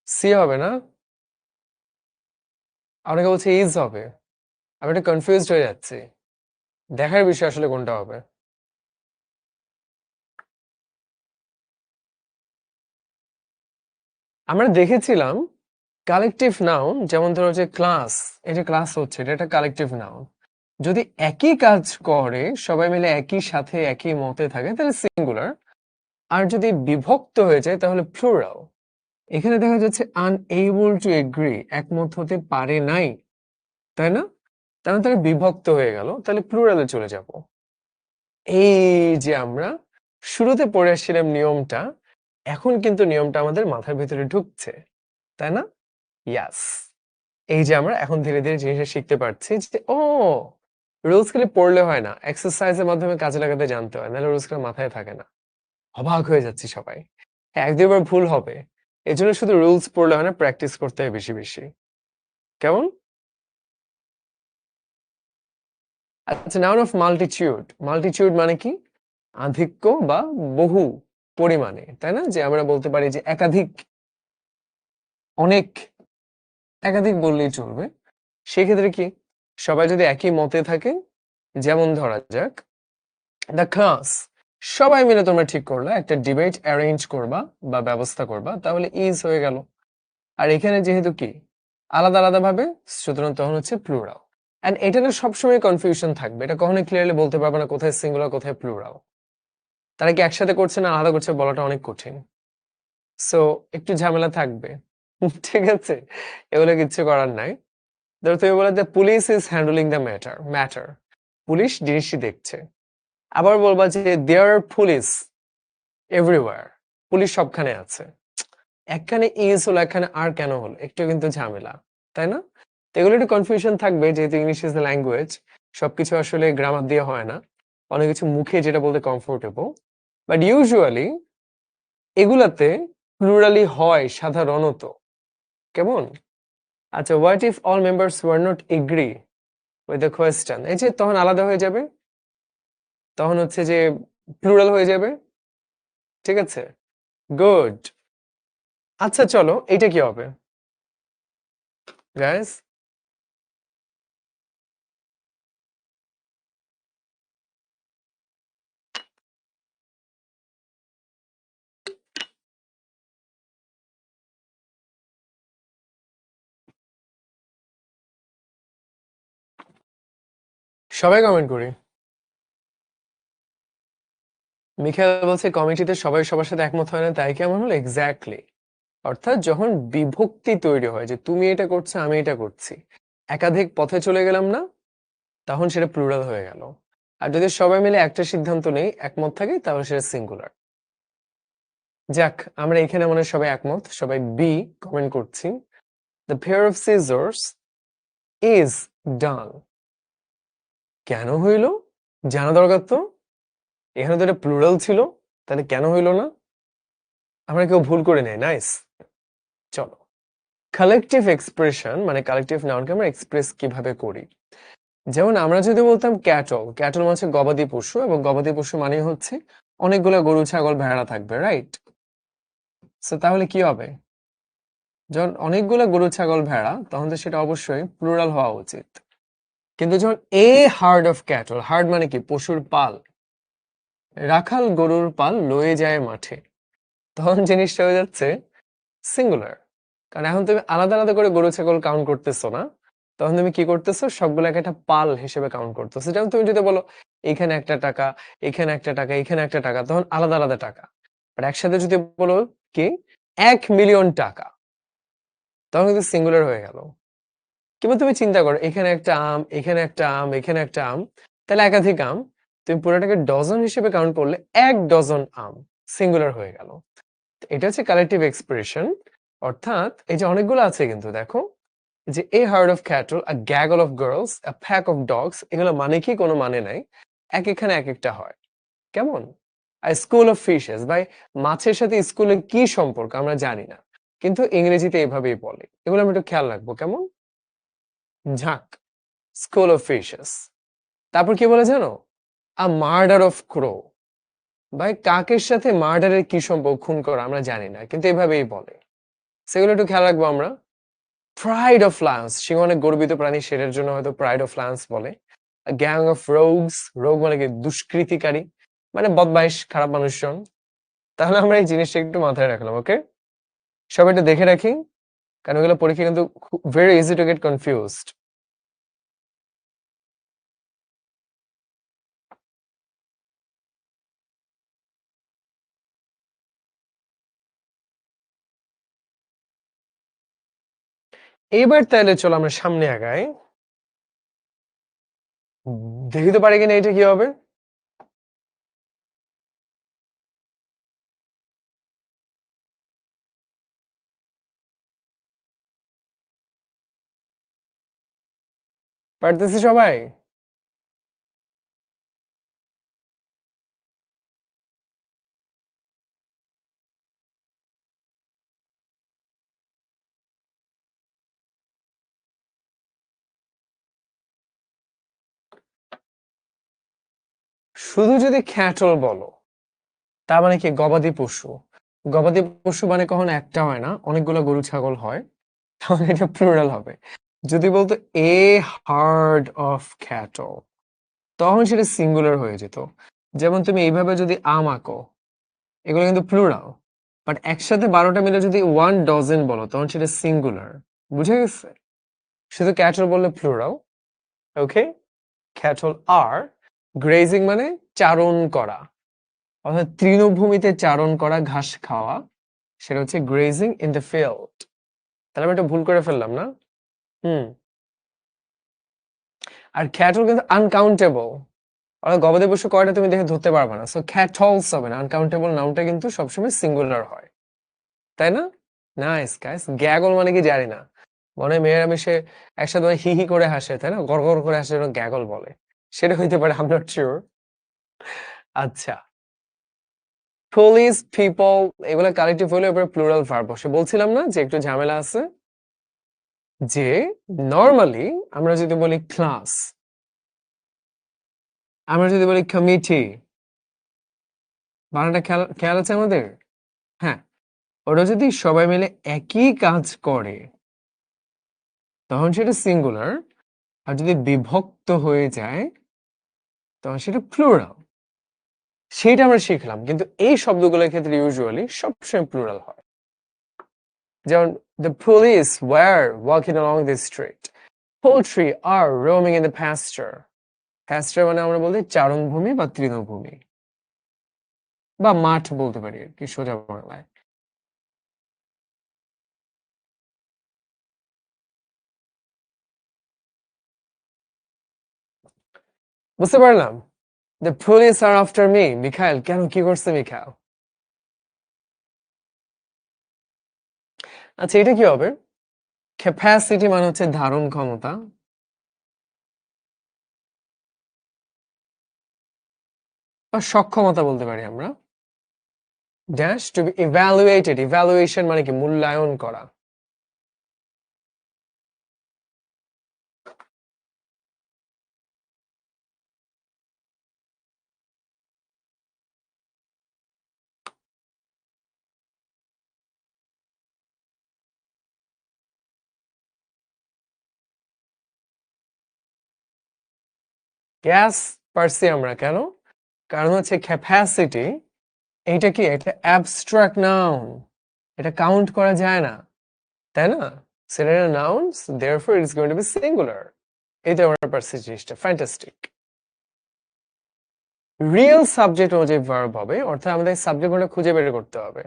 সি হবে না? অনেকে বলছে ইজ হবে। আমি একটু কনফিউজড হয়ে যাচ্ছি, দেখার বিষয় আসলে কোনটা হবে। আমরা দেখেছিলাম কালেকটিভ নাউন, যেমন ধরো যে ক্লাস, এই যে ক্লাস হচ্ছে, এটা একটা কালেকটিভ নাউন। যদি একই কাজ করে, সবাই মিলে একই সাথে একই মতে থাকে, তাহলে সিঙ্গুলার। আর যদি বিভক্ত হয়ে যায় তাহলে প্লুরাল। এখানে দেখা যাচ্ছে আনএবল টু এগ্রি, একমত হতে পারে নাই, তাই না? তাহলে তারা বিভক্ত হয়ে গেল, তাহলে প্লুরালে চলে যাব। এই যে আমরা শুরুতে পড়ে আসছিলাম নিয়মটা, এখন কিন্তু নিয়মটা আমাদের মাথার ভিতরে ঢুকছে, তাই না? ইয়াস। এই যে আমরা এখন ধীরে ধীরে জিনিসটা শিখতে পারছি যে ও, রুলস খালি পড়লে হয় না, এক্সারসাইজের মাধ্যমে কাজে লাগাতে জানতে হয়, নাহলে রুলস গুলো মাথায় থাকে না। অবাক হয়ে যাচ্ছি সবাই। হ্যাঁ, এক দুইবার ভুল হবে, এই জন্য শুধু রুলস পড়লে হয় না, প্র্যাকটিস করতে হয় বেশি বেশি। কেমন? আচ্ছা, নাউন অফ মাল্টিটিউড, মাল্টিটিউড মানে কি? আধিক্য বা বহু পরিমাণে, তাই না? যে আমরা বলতে পারি যে একাধিক, অনেক, একাধিক বললেই চলবে। সেক্ষেত্রে কি, সবাই যদি একই মতে থাকে, যেমন ধরা যাক দ্য ক্লাস, সবাই মিলে তোমরা ঠিক করলা একটা ডিবেট অ্যারেঞ্জ করবা বা ব্যবস্থা করবা, তাহলে ইজ হয়ে গেল। আর এখানে যেহেতু কি আলাদা আলাদা ভাবে, সুতরাং তখন হচ্ছে প্লুরাল। এন্ড এটা না সবসময় কনফিউশন থাকবে, এটা কখনোই ক্লিয়ারলি বলতে পারবে না কোথায় সিঙ্গুলার কোথায় প্লুরাল। তারা কি একসাথে করছে না আলাদা করছে বলাটা অনেক কঠিন। সো একটু ঝামেলা থাকবে। ঠিক আছে, এগুলো কিচ্ছু করার নাই। ধরো তুমি বলে the police is handling the matter, police জিনিসটি দেখছে। আবার বলবা যে দেয়ার পুলিশ এভরিওয়্যার, পুলিশ সবখানে আছে। একখানে ইজ হলো, একখানে আর কেন হলো, একটু কিন্তু ঝামেলা, তাই না? তো এগুলো একটু কনফিউশন থাকবে, যেহেতু ইংলিশ ইজ দ্য ল্যাঙ্গুয়েজ, সবকিছু আসলে গ্রামার দিয়ে হয় না, অনেক কিছু মুখে যেটা বলতে কমফোর্টেবল, বাট ইউজুয়ালি এগুলাতে প্লুরালি হয় সাধারণত। কেমন? আচ্ছা, what if all members were not agree with the question, এই যে তখন আলাদা হয়ে যাবে, তখন হচ্ছে যে প্লুরাল হয়ে যাবে, ঠিক আছে, গুড। আচ্ছা চলো, এইটা কি হবে গাইস? সবাই কমেন্ট করি। মিখাইল বলছে কমিটিতে সবাই সবার সাথে একমত হয় না, তাই কেমন হলো? এক্স্যাক্টলি। অর্থাৎ যখন বিভক্তি তৈরি হয় যে তুমি এটা করছো আমি এটা করছি, একাধিক পথে চলে গেলাম না, তখন সেটা প্লুরাল হয়ে গেল। আর যদি সবাই মিলে একটা সিদ্ধান্ত নেই, একমত থাকে, তাহলে সেটা সিঙ্গুলার। যাক, আমরা এখানে মনে হয় সবাই একমত, সবাই বি কমেন্ট করছি। The pair of scissors is done. কেন হইল জানা দরকার তো, এখানে তো এটা প্লুরাল ছিল, তাহলে কেন হইল না? আমরা কেউ ভুল করে নেই, নাইস। চলো, কালেকটিভ এক্সপ্রেশন মানে কালেকটিভ নাউনকে আমরা এক্সপ্রেস কিভাবে করি। যেমন আমরা যদি বলতাম ক্যাটল, ক্যাটল মানে হচ্ছে গবাদি পশু, এবং গবাদি পশু মানে হচ্ছে অনেকগুলো গরু ছাগল ভেড়া থাকবে, রাইট? সো তাহলে কি হবে? যখন অনেকগুলো গরু ছাগল ভেড়া, তখন তো সেটা অবশ্যই প্লুরাল হওয়া উচিত। কিন্তু যখন এ হার্ড অফ ক্যাটল, হার্ড মানে কি পশুর পাল, রাখাল গরুর পাল লয়ে যায় মাঠে, তখন জিনিসটা হয়ে যাচ্ছে সিঙ্গুলার। কারণ এখন তুমি আলাদা আলাদা করে গরু ছাগল কাউন্ট করতেছো না, তখন তুমি কি করতেছো, সবগুলোকে একটা পাল হিসেবে কাউন্ট করতেছো। যেমন তুমি যদি বলো এখানে একটা টাকা, এখানে একটা টাকা, এখানে একটা টাকা, তখন আলাদা আলাদা টাকা। আর একসাথে যদি বলো কি 1,000,000 টাকা, তখন কিন্তু সিঙ্গুলার হয়ে গেল। কিংবা তুমি চিন্তা করো এখানে একটা আম, এখানে একটা আম, এখানে একটা আম, তাহলে একাধিক আম। তুমি পুরোটাকে ডজন হিসেবে কাউন্ট করলে 1 ডজন আম, সিঙ্গুলার হয়ে গেল। এটা হচ্ছে কালেকটিভ এক্সপ্রেশন। অর্থাৎ এই যে অনেকগুলো আছে কিন্তু দেখো, যে a herd of cattle, a gaggle of girls, a pack of dogs, এগুলো মানে কি কোনো মানে নাই, এক এখানে এক একটা হয়। কেমন? আ স্কুল অফ ফিশেস, ভাই মাছের সাথে স্কুলের কি সম্পর্ক আমরা জানি না, কিন্তু ইংরেজিতে এভাবেই বলে। এগুলো আমরা একটু খেয়াল রাখবো, কেমন? ঝাঁক, স্কুল অফ ফিশেস। তারপর কি বলে জানো? আ মার্ডার অফ ক্রো, ভাই কাকের সাথে মার্ডারের কি সম্পর্ক, খুন করা আমরা জানি না, কিন্তু এভাবেই বলে। সেগুলো একটু খেয়াল রাখবো আমরা। প্রাইড অফ লায়ন্স, সিংহ অনেক গর্বিত প্রাণী, সেটার জন্য হয়তো প্রাইড অফ লায়ন্স বলে। গ্যাং অফ রোগস, রোগ মানে কি দুষ্কৃতিকারী, মানে বদমাইশ, খারাপ মানুষজন। তাহলে আমরা এই জিনিসটা একটু মাথায় রাখলাম, ওকে? সবাই একটু দেখে রাখি, কারণ এগুলো পরীক্ষা কিন্তু very easy to get confused. এইবার তাহলে চলো আমরা সামনে আগাই, দেখি তো পারি কিনা এটা কি হবে। পারতেছি সবাই? শুধু যদি খ্যাটল বলো, তার মানে কি গবাদি পশু। গবাদি পশু মানে কখনো একটা হয় না, অনেকগুলো গরু ছাগল হয়, তাহলে এটা প্লুরাল হবে। যদি বলতো এ হার্ড অফ ক্যাটল, তখন সেটা সিঙ্গুলার হয়ে যেত। যেমন তুমি এইভাবে যদি আম আঁকো, এগুলো কিন্তু প্লুরাল। বাট একসাথে 12টা মিলে যদি 1 ডজন বলো, তখন সেটা সিঙ্গুলার। বুঝে গেছে? শুধু ক্যাটল বললে প্লুরাল। ওকে, ক্যাটল আর গ্রেজিং মানে চারণ করা, অর্থাৎ তৃণভূমিতে চারণ করা, ঘাস খাওয়া, সেটা হচ্ছে গ্রেজিং ইন দ্য ফিল্ড। তাহলে আমি একটা ভুল করে ফেললাম না? হুম। আর ক্যাটল কিন্তু আনকাউন্টেবল, অর্থাৎ গবাদি পশু কয়টা তুমি দেখে ধরতে পারবে না, সো ক্যাটলস হবে না। আনকাউন্টেবল নাউনটা কিন্তু সবসময় সিঙ্গুলার হয়, তাই না? Nice guys. গ্যাগল মানে কি জানি না, মনে হয় মেয়েরা মিশে একসাথে মানে হি হি করে হাসে, তাই না? গড় গড় করে হাসে, জন্য গ্যাগল বলে। সেটা হইতে পারে, আই এম নট শিওর। আচ্ছা, পুলিশ, পিপল, এগুলা কালেক্টিভ হলে এবারে প্লুরাল ভার্ব বসে। বলছিলাম না যে একটু ঝামেলা আছে, যে নরমালি আমরা যদি বলি ক্লাস, আমরা যদি বলি কমিটি, বানানটা খেয়াল খেয়াল আছে আমাদের? হ্যাঁ, ওরা যদি সবাই মিলে একই কাজ করে তখন সেটা সিঙ্গুলার, আর যদি বিভক্ত হয়ে যায় তখন সেটা প্লুরাল। সেটা আমরা শিখলাম, কিন্তু এই শব্দগুলোর ক্ষেত্রে ইউজুয়ালি সবসময় প্লুরাল হয়। যেমন the police were walking along the street, poultry are roaming in the pasture. pasture মানে আমরা বলতে চারণভূমি বা তৃণভূমি বা মাঠ বলতে পারি আর কি সোজা বাংলায়। বুঝতে পারলাম? the police are after me. Mikhail কেন, কি করছে মিখাইল? আচ্ছা, এটা কি হবে? ক্যাপাসিটি মানে হচ্ছে ধারণ ক্ষমতা, বা সক্ষমতা বলতে পারি আমরা। Dash to be evaluated, evaluation মানে কি মূল্যায়ন করা। গ্যাস পারছি আমরা কেন? কারণ হচ্ছে ক্যাপাসিটি, এইটা কি একটা অ্যাবস্ট্রাক্ট নাউন, এটা কাউন্ট করা যায় না, তাই না? সেটা nouns, therefore it's going to be singular. এইটা আমরা পারছি জিনিসটা, ফ্যান্টাস্টিক। রিয়েল সাবজেক্ট অনুযায়ী ভার্ব হবে, অর্থাৎ আমাদের সাবজেক্টগুলো খুঁজে বের করতে হবে।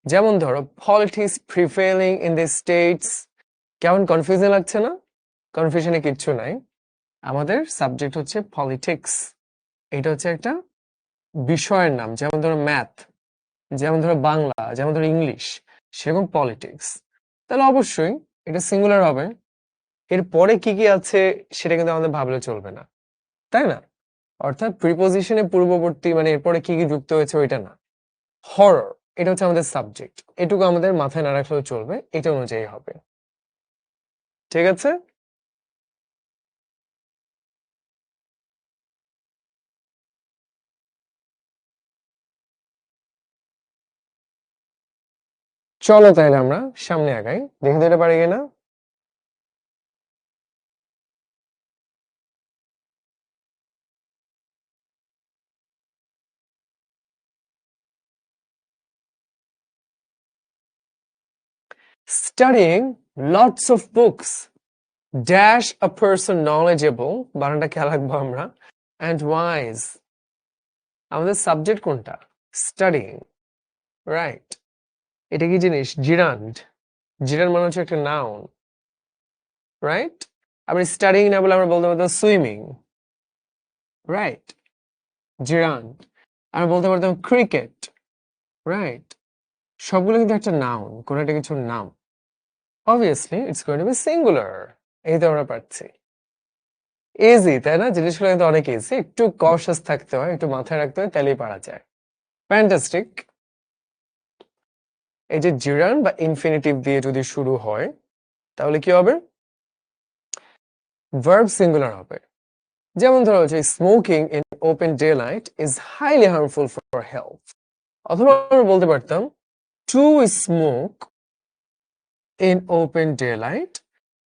যেমন ধরো politics prevailing in the states, কেমন কনফিউজিং লাগছে না? কনফিউশনে কিচ্ছু নাই, আমাদের সাবজেক্ট হচ্ছে পলিটিক্স। এটা হচ্ছে একটা বিষয়ের নাম, যেমন ধরো ম্যাথ, যেমন ধরো বাংলা, যেমন ধরো ইংলিশ, সেরকম পলিটিক্স। তাহলে অবশ্যই এটা সিঙ্গুলার হবে। এর পরে কি কি আছে সেটা কিন্তু আমাদের ভাবলে চলবে না, তাই না? অর্থাৎ প্রিপোজিশনে পূর্ববর্তী মানে এরপরে কি কি যুক্ত হয়েছে ওইটা না। হরর, এটা হচ্ছে আমাদের সাবজেক্ট, এটুকু আমাদের মাথায় না রাখলেও চলবে, এটা অনুযায়ী হবে। ঠিক আছে, চলো তাহলে আমরা সামনে আগাই, দেখে দিতে পারি কিনা। Studying lots of books dash a person knowledgeable, বানানটা খেয়াল রাখবো আমরা, and wise। আমাদের সাবজেক্ট কোনটা? Studying, right. এটা কি জিনিস? জিরান্ড, জিরান্ড মানে হচ্ছে একটা নাউন, রাইট। আমরা স্টাডিং না বলে আমরা বলতে পারতাম সুইমিং, রাইট। জিরান্ড, আমরা বলতে পারতাম ক্রিকেট, রাইট। সবগুলো কিন্তু একটা নাউন, কোন একটা কিছুর নাম। Obviously it's going to be singular. এই তো আমরা পাচ্ছি, ইজি তাই না? জিনিসগুলো কিন্তু অনেক ইজি, একটু কশাস থাকতে হয়, একটু মাথায় রাখতে হয়, তাহলেই পারা যায়। ফ্যান্টাস্টিক। এই যে জিরান বা ইনফিনিটিভ দিয়ে যদি শুরু হয় তাহলে কি হবে? ভার্ব সিঙ্গুলার হবে। যেমন ধরো যে smoking in open day light is highly harmful for health, অথবা আমরা বলতে পারতাম to smoke in open day light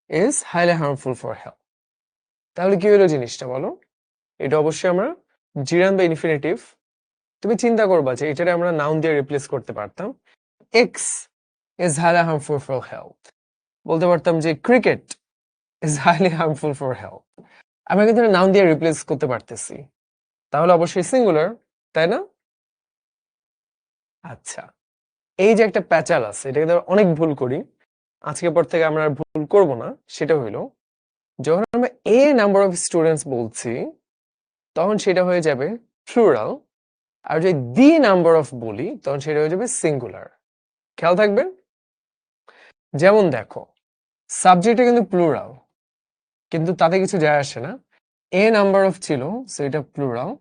is highly harmful for health. তাহলে কি হলো জিনিসটা বলো? এটা অবশ্যই আমরা জিরান বা ইনফিনিটিভ, তুমি চিন্তা করবা যে এটারে আমরা নাউন দিয়ে রিপ্লেস করতে পারতাম, x is highly harmful for health, বলতে পারতাম যে cricket is highly harmful for health. আমরা কিন্তু নাউন দিয়ে রিপ্লেস করতে পারতেছি, তাহলে অবশ্যই সিঙ্গুলার, তাই না? আচ্ছা, এই যে একটা প্যাচাল আছে, এটা কিন্তু আমরা অনেক ভুল করি, আজকের পর থেকে আমরা আর ভুল করব না। সেটা হইলো যখন আমরা এ নাম্বার অফ স্টুডেন্টস বলছি তখন সেটা হয়ে যাবে প্লুরাল, আর যদি দি নাম্বার অফ বলি তখন সেটা হয়ে যাবে সিঙ্গুলার। খেয়াল থাকবে। যেমন দেখো সাবজেক্টে কিন্তু প্লুরাল, কিন্তু তাতে কিছু যায় আসে না। এ নাম্বার অফ ছিল সেটা প্লুরাল,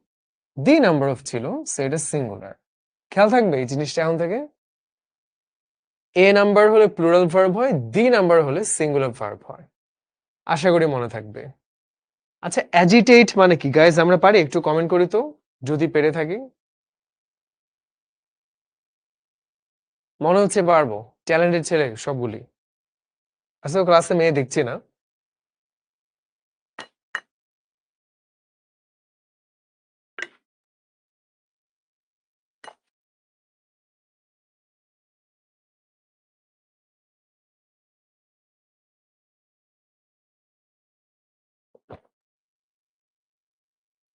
দি নাম্বার অফ ছিল সেটা সিঙ্গুলার। খেয়াল থাকবে এই জিনিসটা এখন থেকে। এ নাম্বার হলে প্লুরাল ভার্ব হয়, দি নাম্বার হলে সিঙ্গুলার ভার্ব হয়। আশা করি মনে থাকবে। আচ্ছা, অ্যাজিটেট মানে কি গাইজ? আমরা পারি? একটু কমেন্ট করি তো যদি পেরে থাকি। মনে হচ্ছে পারবো, ট্যালেন্টেড ছেলে সবগুলি। আসলে ক্লাসে মেয়ে দেখছি না।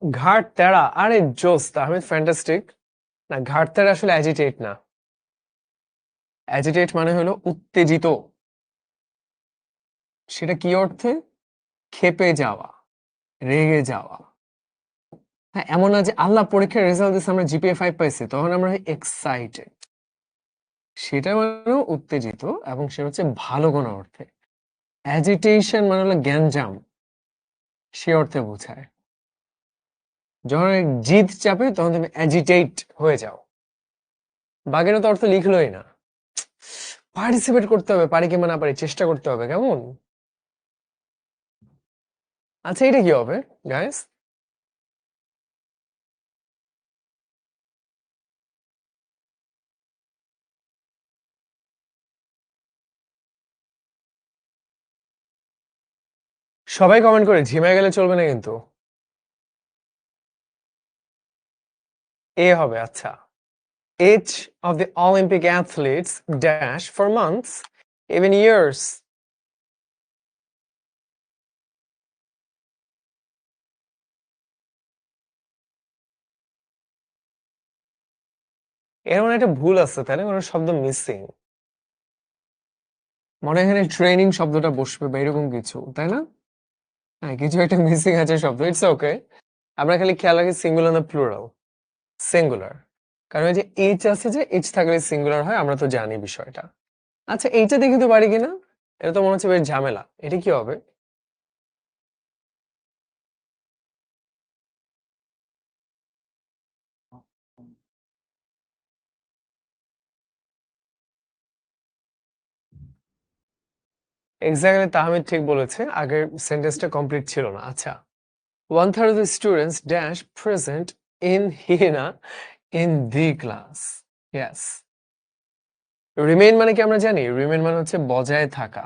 ঘাড় তেড়া, আরে জোস, তাহমিদ ফ্যান্টাস্টিক। না, ঘাড় তেড়া আসলে অ্যাজিটেট না। অ্যাজিটেট মানে হলো উত্তেজিত। সেটা কি অর্থে? ক্ষেপে যাওয়া, রেগে যাওয়া। হ্যাঁ, এমন না যে আল্লাহ পরীক্ষার রেজাল্ট দিচ্ছে আমরা জিপিএ 5 পাইছি তখন আমরা এক্সাইটেড। সেটা মানে উত্তেজিত, এবং সেটা হচ্ছে ভালো কোনো অর্থে। অ্যাজিটেশন মানে হলো গ্যাঞ্জাম, সে অর্থে বোঝায়। যখন জিদ চাপে তখন তুমি অ্যাজিটেট হয়ে যাও। বাগেরও তো অর্থ লিখলোই না। পার্টিসিপেট করতে হবে, পারি কিংবা না পারি চেষ্টা করতে হবে, কেমন? আচ্ছা, এটা কি হবে গাইস? সবাই কমেন্ট করে, ঝিমায় গেলে চলবে না কিন্তু। এ হবে, আচ্ছা। Each of the Olympic athletes dash for months, even years. এর মানে একটা ভুল আছে, তাই না? কোনো শব্দ মিসিং। মনে হয় এখানে ট্রেনিং শব্দটা বসবে বা এরকম কিছু, তাই না? হ্যাঁ, কিছু একটা মিসিং আছে শব্দ। It's okay. আমরা খালি খেয়াল রাখি সিঙ্গুলার না প্লুরাল। সিঙ্গুলার। কারণ এই যে এইচ আছে, যে এইচ থাকলে সিঙ্গুলার হয়, আমরা তো জানি বিষয়টা। আচ্ছা, এইটা দেখে তো পারি কিনা। এটা তো মনে হচ্ছে বেশ ঝামেলা। এটা কি হবে? এক্স্যাক্টলি, তাহমিদ ঠিক বলেছে, আগের সেন্টেন্সটা কমপ্লিট ছিল না। আচ্ছা, 1/3 of the students dash present in Hina in the class. Yes. Remain মানে কি আমরা জানি? রিমেইন মানে হচ্ছে বজায় থাকা।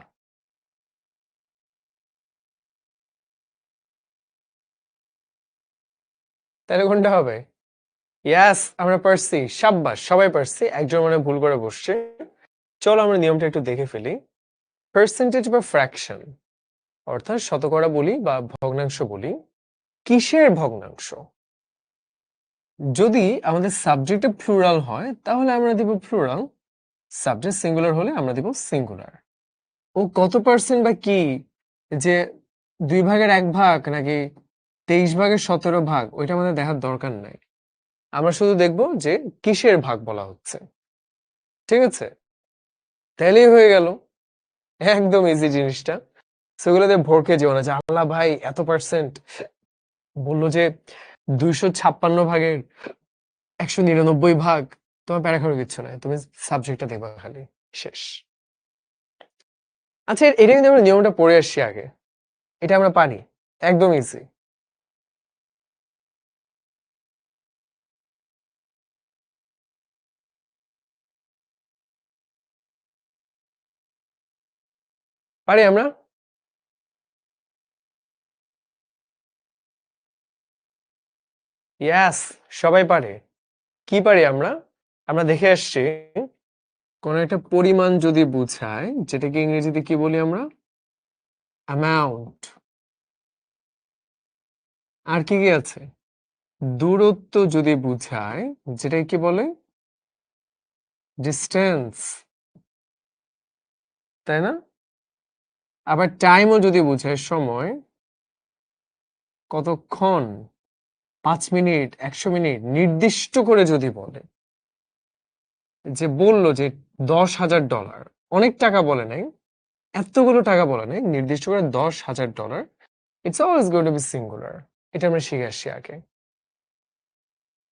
তাহলে কোনটা হবে? ইয়াস, আমরা পারছি। সাব্বাস, সবাই পারছি। একজন মানে ভুল করে বসছে। চলো আমরা নিয়মটা একটু দেখে ফেলি। পার্সেন্টেজ বা ফ্র্যাকশন, অর্থাৎ শতকরা বলি বা ভগ্নাংশ বলি। কিসের ভগ্নাংশ? যদি আমাদের সাবজেক্টে প্লুরাল হয় তাহলে আমরা দিব প্লুরাল, সাবজেক্ট সিঙ্গুলার হলে আমরা দিব সিঙ্গুলার। ও কত পার্সেন্ট বা কি, যে 2/1 নাকি 23/17 ওইটা আমাদের দেখার দরকার নাই। আমরা শুধু দেখবো যে কিসের ভাগ বলা হচ্ছে। ঠিক আছে, তাহলেই হয়ে গেল। একদম ইজি জিনিসটা। সেগুলোতে ভরকে যেও না যে আল্লাহ ভাই এত পার্সেন্ট বললো, যে 256 ভাগের 199 ভাগ। তোমার প্যারা খাওয়ার কিচ্ছু নাই, তুমি সাবজেক্টটা দেখবা খালি, শেষ। আচ্ছা, এটা কিন্তু আমরা নিয়মটা পড়ে আসছি আগে। এটা আমরা পারি, একদম ইজি। পারি আমরা। ইয়াস, সবাই পারে। কি পারি আমরা? আমরা দেখে আসছি, কোন একটা পরিমাণ যদি বুঝায়, যেটাকে ইংরেজিতে কি বলি আমরা? অ্যামাউন্ট। আর কি কি আছে? দূরত্ব যদি বুঝায়, যেটাকে কি বলে? ডিস্টেন্স, তাই না? আবার টাইমও যদি বুঝায়, সময়, কতক্ষণ, 5 মিনিট, 100 মিনিট, নির্দিষ্ট করে যদি বলে, যে বললো যে $10,000, অনেক টাকা বলে নাই, এতগুলো টাকা বলে নাই, নির্দিষ্ট করে $10,000, it's always going to be singular. এটা আমরা শিখে আসছি আগে।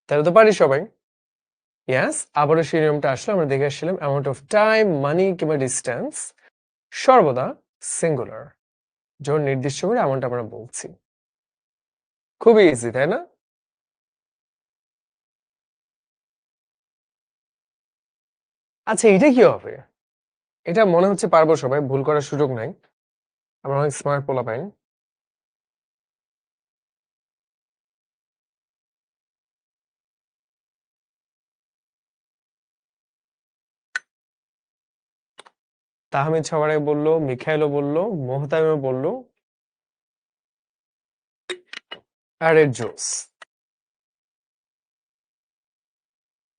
তাহলে তো পারি সবাই। ইয়াস, আবারও সেই নিয়মটা আসলে আমরা দেখে আসছিলাম, অ্যামাউন্ট অফ টাইম, মানি কিংবা ডিস্টেন্স সর্বদা সিঙ্গুলার, যখন নির্দিষ্ট করে এমনটা আমরা বলছি। খুবই ইজি, তাই না? আচ্ছা, এটা কি হবে? এটা মনে হচ্ছে পারবো সবাই, ভুল করার সুযোগ নাই। আমরা অনেক স্মার্ট পোলাপাইন। তাহমিদ সবার আগে বললো, মিখাইলও বললো, মোহতামিমও বললো। আরে জোস!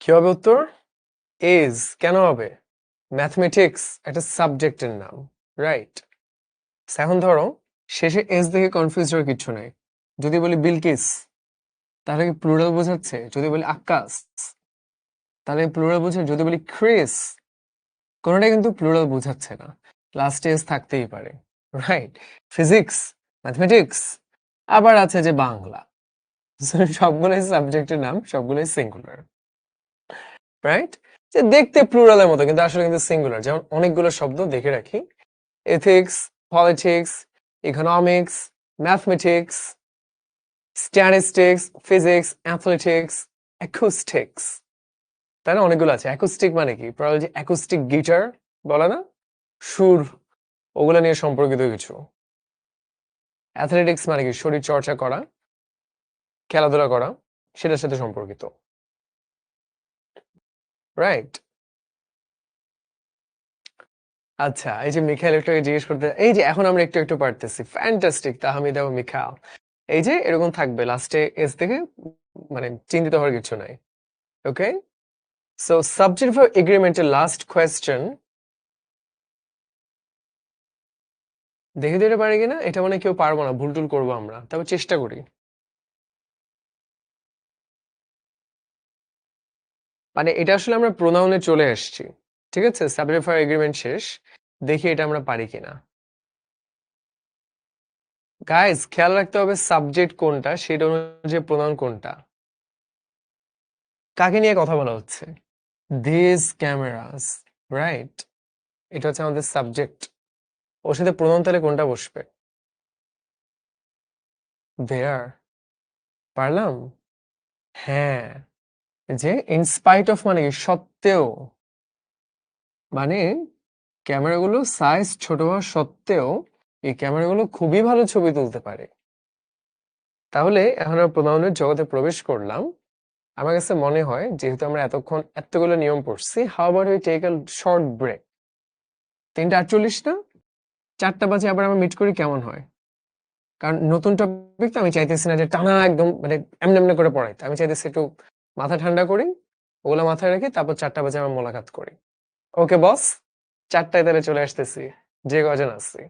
কি হবে উত্তর? এজ কেন হবে? ম্যাথমেটিক্স একটা সাবজেক্টের নাম, রাইট? এখন ধরো শেষে এজ দেখে কনফিউজ হওয়ার কিছু নাই। যদি বলি বিলকিস, তাহলে কি প্লুরাল বোঝাচ্ছে? যদি বলি আক্কাস, তাহলে প্লুরাল বোঝাচ্ছে? যদি বলি ক্রিস, কোনোটাই কিন্তু প্লুরাল বোঝাচ্ছে না। লাস্টে এস থাকতেই পারে, রাইট? ফিজিক্স, ম্যাথমেটিক্স, আবার আছে যে বাংলা। So, সবগুলোই সাবজেক্টের নাম, সবগুলোই সিঙ্গুলার, রাইট? যে দেখতে প্লুরালের মতো কিন্তু আসলে কিন্তু সিঙ্গুলার। যেমন অনেকগুলো শব্দ দেখে রাখি: ethics, politics, economics, mathematics, statistics, physics, athletics, acoustics. তাই না? অনেকগুলো আছে। অ্যাকুস্টিক মানে কি? যে অ্যাকুস্টিক গিটার বলে না, সুর, ওগুলা নিয়ে সম্পর্কিত কিছু। অ্যাথলেটিক্স মানে কি? শরীর চর্চা করা, খেলাধুলা করা, সেটার সাথে সম্পর্কিত, রাইট? আচ্ছা, এই যে মিখাইল একটু আগে জিজ্ঞেস করতে, এই যে এখন আমরা একটু একটু পারতেছি, ফ্যান্টাস্টিক তাহমিদ এবং মিখাইল। এই যে এরকম থাকবে লাস্টে এস থেকে, মানে চিন্তিত হওয়ার কিছু নাই। ওকে, সো সাবজেক্ট ফর এগ্রিমেন্টের লাস্ট কোয়েশ্চেন, দেখে দিতে পারি কিনা। এটা মানে কেউ পারবো না, ভুল টুল করবো আমরা, তবে চেষ্টা করি। মানে এটা আসলে আমরা প্রোনাউনে চলে আসছি, ঠিক আছে? সাবজেক্ট ফর এগ্রিমেন্ট শেষ, দেখি এটা আমরা পারি কিনা। গাইস, খেয়াল রাখতে হবে সাবজেক্ট কোনটা, সেটা অনুযায়ী প্রোনাউন কোনটা। কাকে নিয়ে কথা বলা হচ্ছে? This cameras, right? এটা হচ্ছে আমাদের সাবজেক্ট। ওর সাথে প্রোনাউন তাহলে কোনটা বসবে? দেয়ার। পারলাম? হ্যাঁ। যে ইনস্পাইট অফ মানে কি? সত্ত্বেও, মানে ক্যামেরাগুলো সাইজ ছোট হওয়া সত্ত্বেও এই ক্যামেরাগুলো খুবই ভালো ছবি তুলতে পারে। তাহলে এখন আমরা প্রোনাউনের জগতে প্রবেশ করলাম। আমার কাছে মনে হয় যেহেতু আমরা এতক্ষণ এতগুলো নিয়ম পড়ছি, how about we take a short break? 3:48 না? 4টা বাজে আবার আমরা মিট করি, কেমন হয়? কারণ নতুন টপিক তো, আমি চাইতেছি না যে টানা একদম মানে এমনি এমনি করে পড়াইতে। আমি চাইতেছি একটু মাথা ঠান্ডা করি, ওগুলো মাথায় রেখে তারপর 4টা বাজে আমরা মোলাকাত করি। ওকে বস, 4টায় তাহলে চলে আসতেছি, যে কজন আসছি।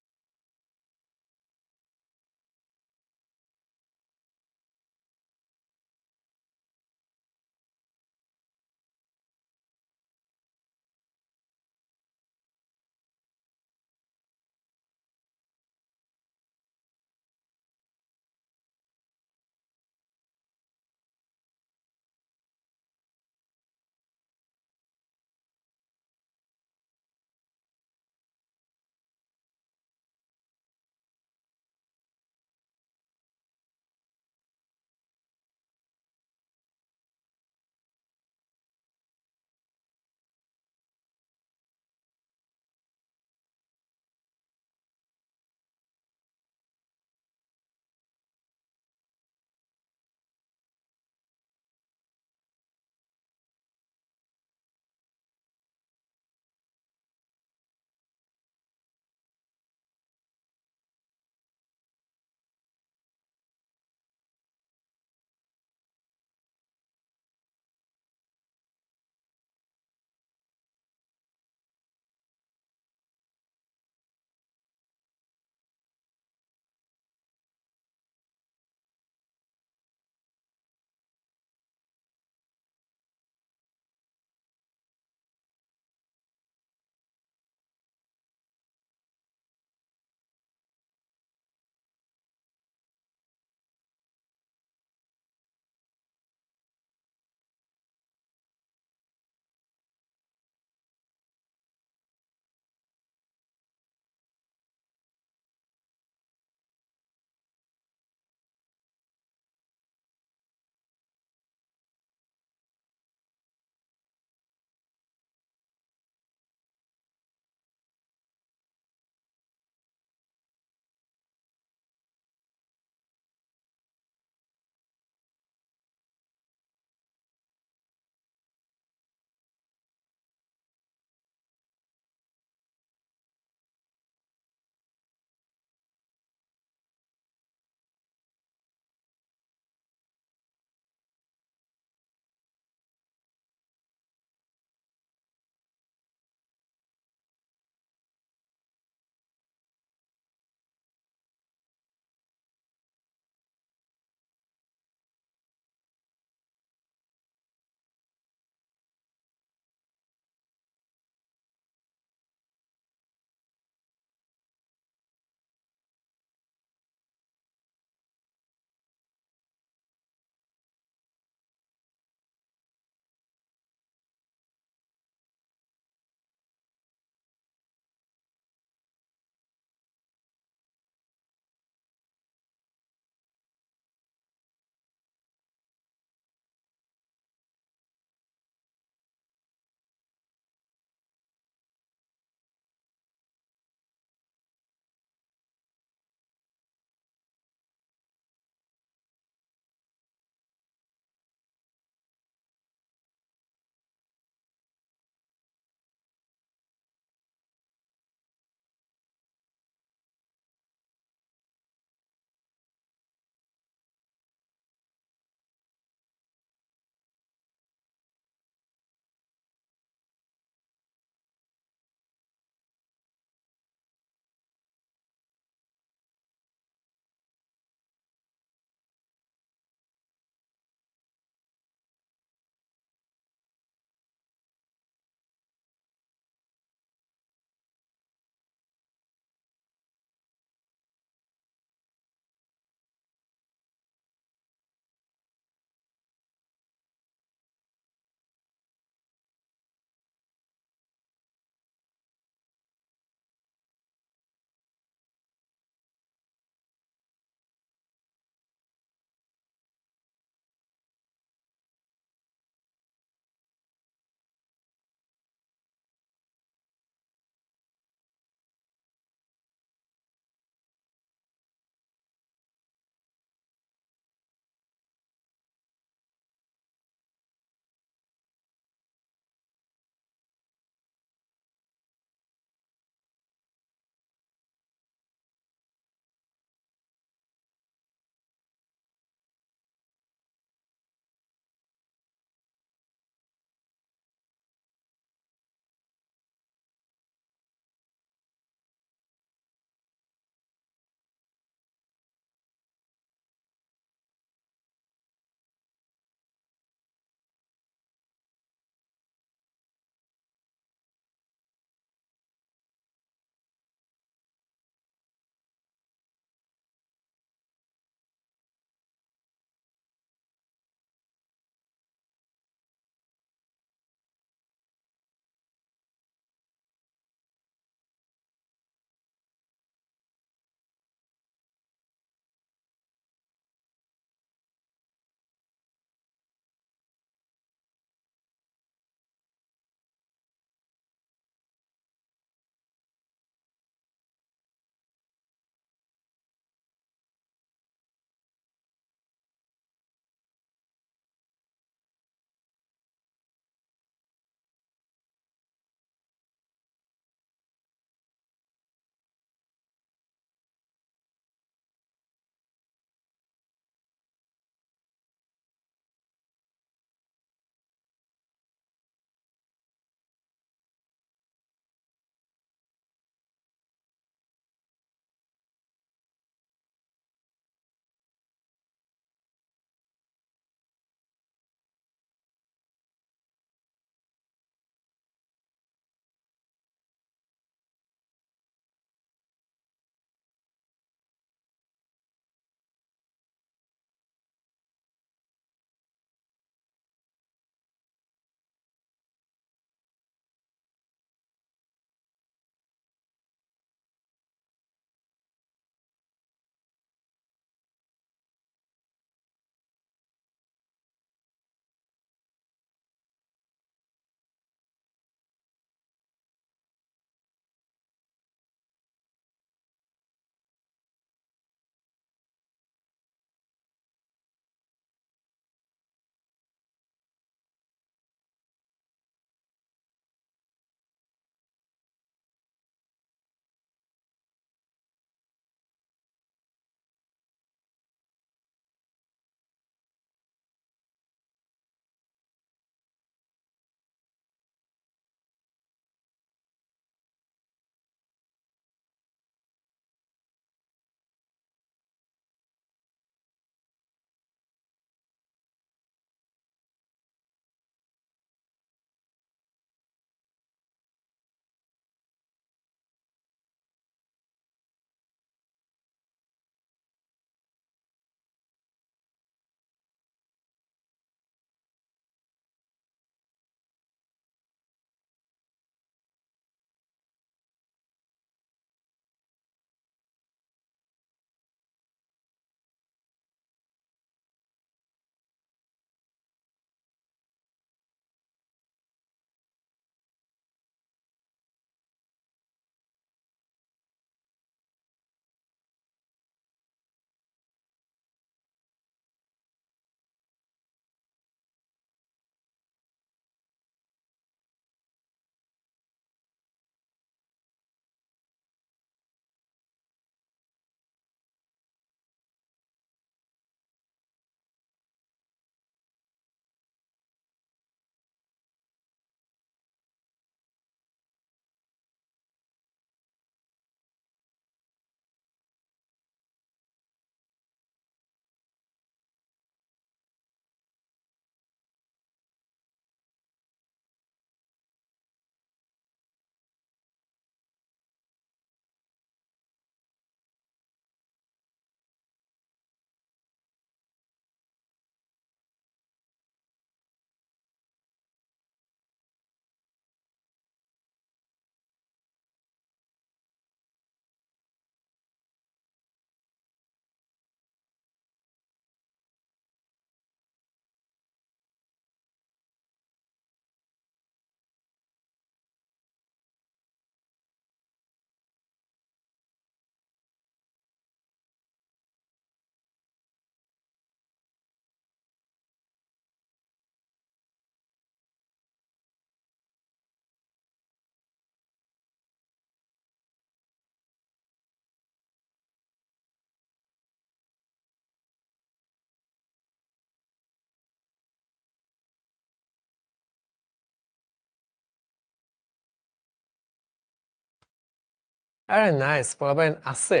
আরে নাইস, পোলাপাইন আছে,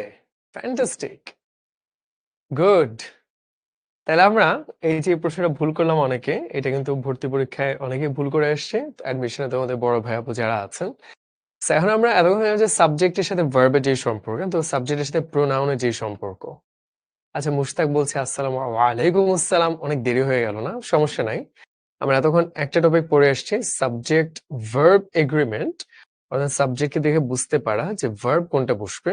ফ্যান্টাস্টিক, গুড। তাহলে আমরা এই যে প্রশ্নটা ভুল করলাম অনেকে, এটা কিন্তু ভর্তি পরীক্ষায় অনেকে ভুল করে আসছে, অ্যাডমিশনে তোমাদের বড় ভাই আপু যারা আছেন। So, এখন আমরা এতক্ষণ যে সাবজেক্টের সাথে ভার্বের যে সম্পর্ক, তো সাবজেক্টের সাথে প্রোনাউনের যে সম্পর্ক। আচ্ছা, মুশতাক বলছে আসসালামু আলাইকুম আসসালাম, অনেক দেরি হয়ে গেল না, সমস্যা নাই। আমরা এতক্ষণ একটা টপিক পড়ে আসছি, সাবজেক্ট ভার্ব এগ্রিমেন্ট, অর্থাৎ সাবজেক্টকে দেখে বুঝতে পারা যে ভার্ব কোনটা বসবে।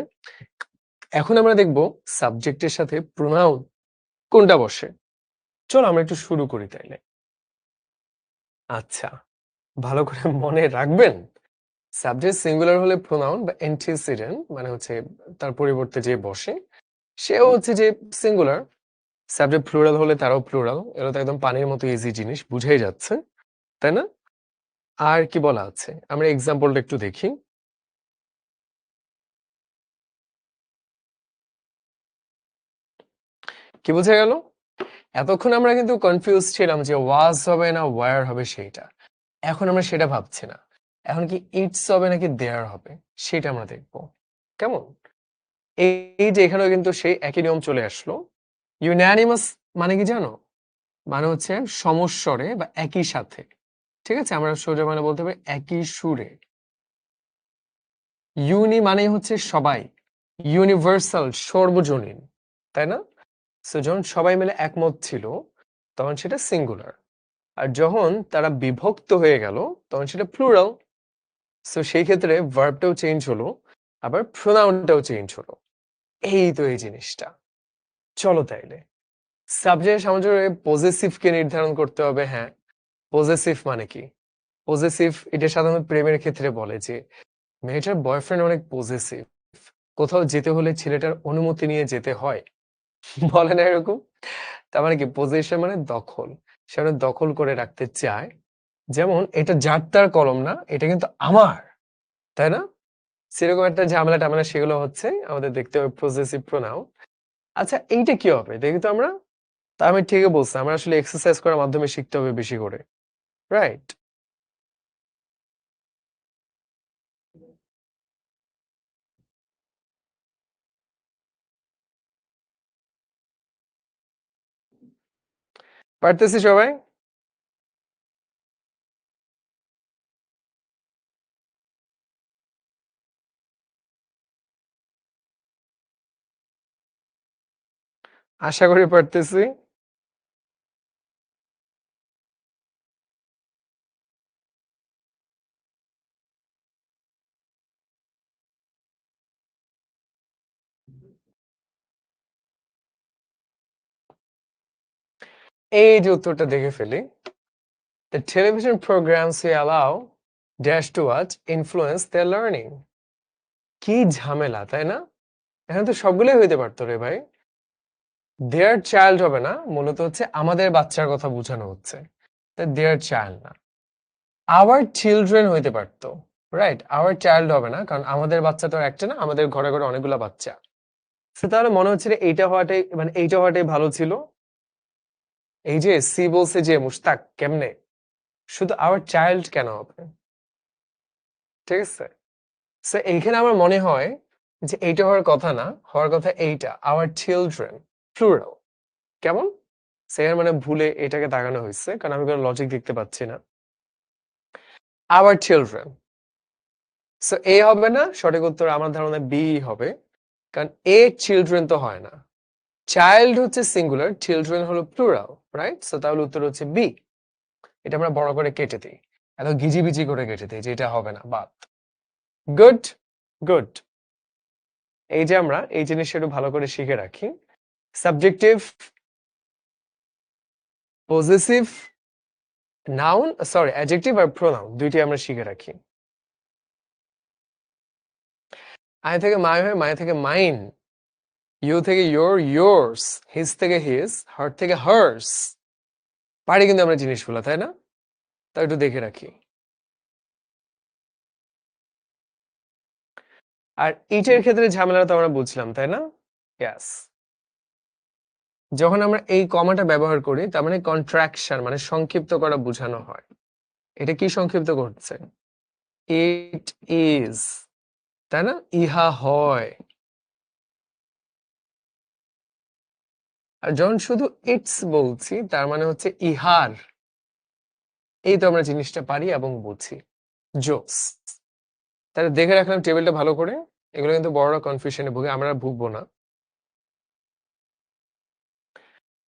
এখন আমরা দেখব সাবজেক্টের সাথে প্রোনাউন কোনটা বসে। চলো আমরা একটু শুরু করি তাইলে। আচ্ছা, ভালো করে মনে রাখবেন, সাবজেক্ট সিঙ্গুলার হলে প্রোনাউন বা অ্যান্টিসিডেন্ট মানে হচ্ছে তার পরিবর্তে যে বসে সেও হচ্ছে যে সিঙ্গুলার। সাবজেক্ট প্লুরাল হলে তারাও প্লুরাল। এটা তো একদম পানির মতো ইজি জিনিস, বুঝাই যাচ্ছে, তাই না? আর কি বলা আছে, আমরা এক্সাম্পলটা একটু দেখি। কি বোঝা গেল? এতক্ষণ আমরা কিন্তু কনফিউজ ছিলাম যে ওয়াজ হবে না ওয়ার হবে সেইটা। এখন আমরা সেটা ভাবছি না, এখন কি ইটস হবে নাকি দেয়ার হবে সেটা আমরা দেখব। কেমন? এই যে এখানেও কিন্তু সেই একই নিয়ম চলে আসলো। ইউনানিমাস মানে কি জানো? মানে হচ্ছে সমস্বরে বা একই সাথে। ঠিক আছে, আমরা সোজা মানে বলতে পারি একই সুরে। ইউনি মানে হচ্ছে সবাই, ইউনিভার্সাল সর্বজনীন, তাই না? সো যখন সবাই মিলে একমত ছিল তখন সেটা সিঙ্গুলার, আর যখন তারা বিভক্ত হয়ে গেল তখন সেটা প্লুরাল। সো সেই ক্ষেত্রে ভার্বটাও চেঞ্জ হলো, আবার প্রোনাউনটাও চেঞ্জ হলো। এই তো এই জিনিসটা। চলো তাইলে সাবজেক্ট সামঞ্জস্য পজেসিভ কে নির্ধারণ করতে হবে। হ্যাঁ, পজেসিভ মানে কি? পজেসিভ এটা সাধারণত প্রেমের ক্ষেত্রে বলে যে মেয়েটার বয়ফ্রেন্ড অনেক পজেসিভ, কোথাও যেতে হলে ছেলেটার অনুমতি নিয়ে যেতে হয়। বলে না এরকম? তার মানে কি পজেশন মানে দখল, সে অনেক দখল করে রাখতে চায়। যেমন এটা যার তার কলম না, এটা কিন্তু আমার, তাই না? সেরকম একটা ঝামেলা টামেলা সেগুলো হচ্ছে আমাদের দেখতে হবে পজেসিভ প্রোনাউন। আচ্ছা, এইটা কি হবে দেখি তো আমরা। তা আমি ঠিকই বলছি, আমরা আসলে এক্সারসাইজ করার মাধ্যমে শিখতে হবে বেশি করে, রাইট? পারতেছি সবাই? আশা করি পারতেছি। এই যে উত্তরটা দেখে ফেলি। The television programs we allow dash to watch influence their learning. কি ঝামেলা, তাই না? এখানে তো সবগুলোই হইতে পারতো রে ভাই। দেয়ার চাইল্ড হবে না, মূলত হচ্ছে আমাদের বাচ্চার কথা বোঝানো হচ্ছে, তাই দেয়ার চাইল্ড না। আওয়ার চিলড্রেন হইতে পারতো, রাইট? আওয়ার চাইল্ড হবে না, কারণ আমাদের বাচ্চা তো একটা না, আমাদের ঘরে ঘরে অনেকগুলা বাচ্চা। So তাহলে মনে হচ্ছে যে এইটা হওয়াটাই মানে এইটা হওয়াটাই ভালো ছিল। এই যে সি বলছে যে মুশতাক কেমনে, শুধু আওয়ার চাইল্ড কেন হবে? ঠিক আছে, সো এইখানে আমার মনে হয় যে এইটা হওয়ার কথা না, হওয়ার কথা এইটা, আওয়ার চিলড্রেন, প্লুরাল। কেমন? সেখানে মানে ভুলে এটাকে দাগানো হয়েছে, কারণ আমি কোনো লজিক দেখতে পাচ্ছি না। আওয়ার চিলড্রেন, সো এ হবে না, সঠিক উত্তর আমার ধারণা বি হবে, কারণ এ চিলড্রেন তো হয় না। চাইল্ড হচ্ছে সিঙ্গুলার, চিলড্রেন হলো প্লুরাল, রাইট? সো তাহলে উত্তর হচ্ছে বি। এটা আমরা বড় করে কেটে দিই, এত গিজিবিজি করে কেটে দিই যে এটা হবে না, বাদ। Good, good. এই যে আমরা এই জিনিসটা একটু ভালো করে শিখে রাখি। Subjective, possessive, noun sorry adjective আর প্রোনাউন দুইটি আমরা শিখে রাখি। আই থেকে মাই হয়, মাই থেকে মাইন, ইউ থেকে ইয়োর ইয়োর্স, হিজ থেকে হিজ, হার থেকে হার্স। পারি কিন্তু আমরা জিনিসগুলো, তাই না? তা একটু দেখে রাখি। আর ইটের ক্ষেত্রে ঝামেলাটা তো আমরা বুঝলাম, তাই না? ইয়াস। যখন আমরা এই কমাটা ব্যবহার করি তার মানে কন্ট্রাকশন মানে সংক্ষিপ্ত করা বোঝানো হয়। এটা কি সংক্ষিপ্ত করছে? ইট ইজ, তাই না? ইহা হয়। আর যখন শুধু ইটস বলছি তার মানে হচ্ছে ইহার। এই তো আমরা জিনিসটা পারি এবং বুঝি। জোকস। তাহলে দেখে রাখলাম টেবিলটা ভালো করে। এগুলো কিন্তু বড়রা কনফিউশনে ভুগে, আমরা ভুগবো না।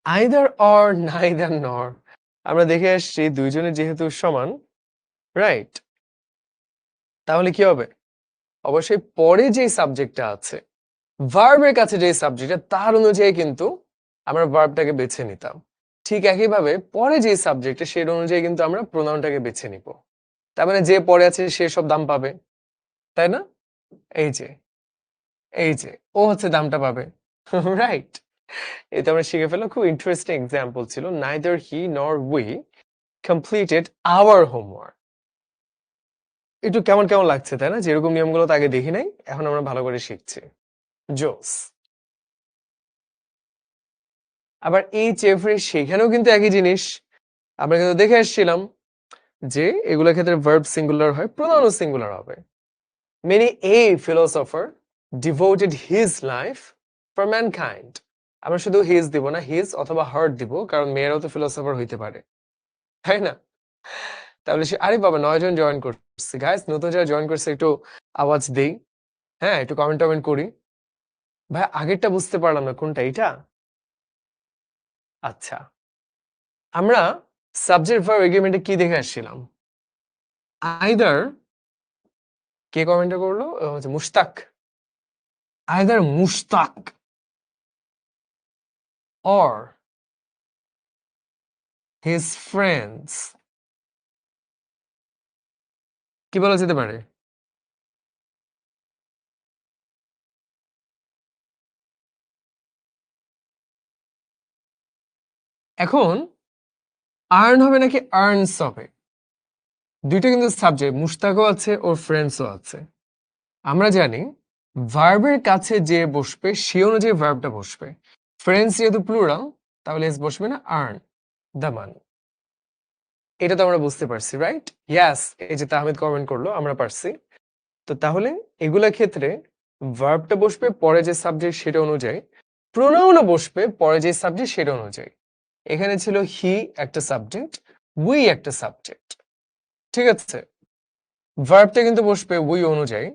আইদার অর নাইদার নর, আমরা দেখে আসছি দুইজনে যেহেতু সমান, রাইট? তাহলে কি হবে? অবশ্যই পরে যে সাবজেক্টটা আছে, ভার্বের কাছে যে সাবজেক্টটা, তার অনুযায়ী কিন্তু আমরা ভার্বটাকে বেছে নিতাম। ঠিক একইভাবে পরে যে সাবজেক্টটা সেটা অনুযায়ী কিন্তু আমরা প্রোনাউনটাকে বেছে নিব। তার মানে যে পরে আছে সে সব দাম পাবে, তাই না? এই যে এই যে ও হচ্ছে দামটা পাবে, রাইট? এটা আমরা শিখে ফেললাম। খুব ইন্টারেস্টিং এক্সাম্পল ছিল। নাইদার হি নর উই কমপ্লিটেড আওয়ার হোমওয়ার্ক। একটু কেমন কেমন লাগছে, তাই না? যেরকম নিয়মগুলো তো আগে দেখি নাই, এখন আমরা ভালো করে শিখছি। জোস। আবার এই চেফরি সেখানেও কিন্তু একই জিনিস আমরা কিন্তু দেখে আসছিলাম যে এগুলোর ক্ষেত্রে ভার্ব সিঙ্গুলার হয়, প্রোনাউনও সিঙ্গুলার হবে। Many a philosopher devoted his life for mankind. আমরা শুধু হিজ দিব না, হিজ অথবা হার্ট দিব, কারণ মেয়েরাও তো ফিলোসফার হইতে পারে, তাই না? তাহলে সে, আরে বাবা 9 জন জয়েন করছে গাইস, নতুন যারা জয়েন করছে একটু আওয়াজ দেই, হ্যাঁ একটু কমেন্ট টমেন্ট করি। ভাই আগেরটা বুঝতে পারলাম না, কোনটা এটা? আচ্ছা, আমরা সাবজেক্ট ভার্ব এগ্রিমেন্টে কি দেখে আসছিলাম? আইদার, কে কমেন্ট করলো? হচ্ছে Mushtaq. Either Mushtaq or his friends, কি বলা যেতে পারে? এখন আর্ন হবে নাকি আর্নস হবে? দুইটা কিন্তু সাবজেক্ট, মুশতাকও আছে ওর ফ্রেন্ডসও আছে। আমরা জানি ভার্বের কাছে যে বসবে সে অনুযায়ী ভার্বটা বসবে। ফ্রেন্ডস যেহেতু প্লুরাল, তাহলে এস বসবে না আর্ন, দ্য মানি। এটা তো আমরা বুঝতে পারছি, রাইট? ইয়াস, এই যে তাহমিদ কমেন্ট করলো, আমরা পারছি। তো তাহলে এগুলা ক্ষেত্রে ভার্বটা বসবে পরে যে সাবজেক্ট সেটা অনুযায়ী, প্রোনাউনও বসবে পরে যে সাবজেক্ট সেটা অনুযায়ী। এখানে ছিল হি একটা সাবজেক্ট, উই একটা সাবজেক্ট, ঠিক আছে? ভার্বটা কিন্তু বসবে উই অনুযায়ী,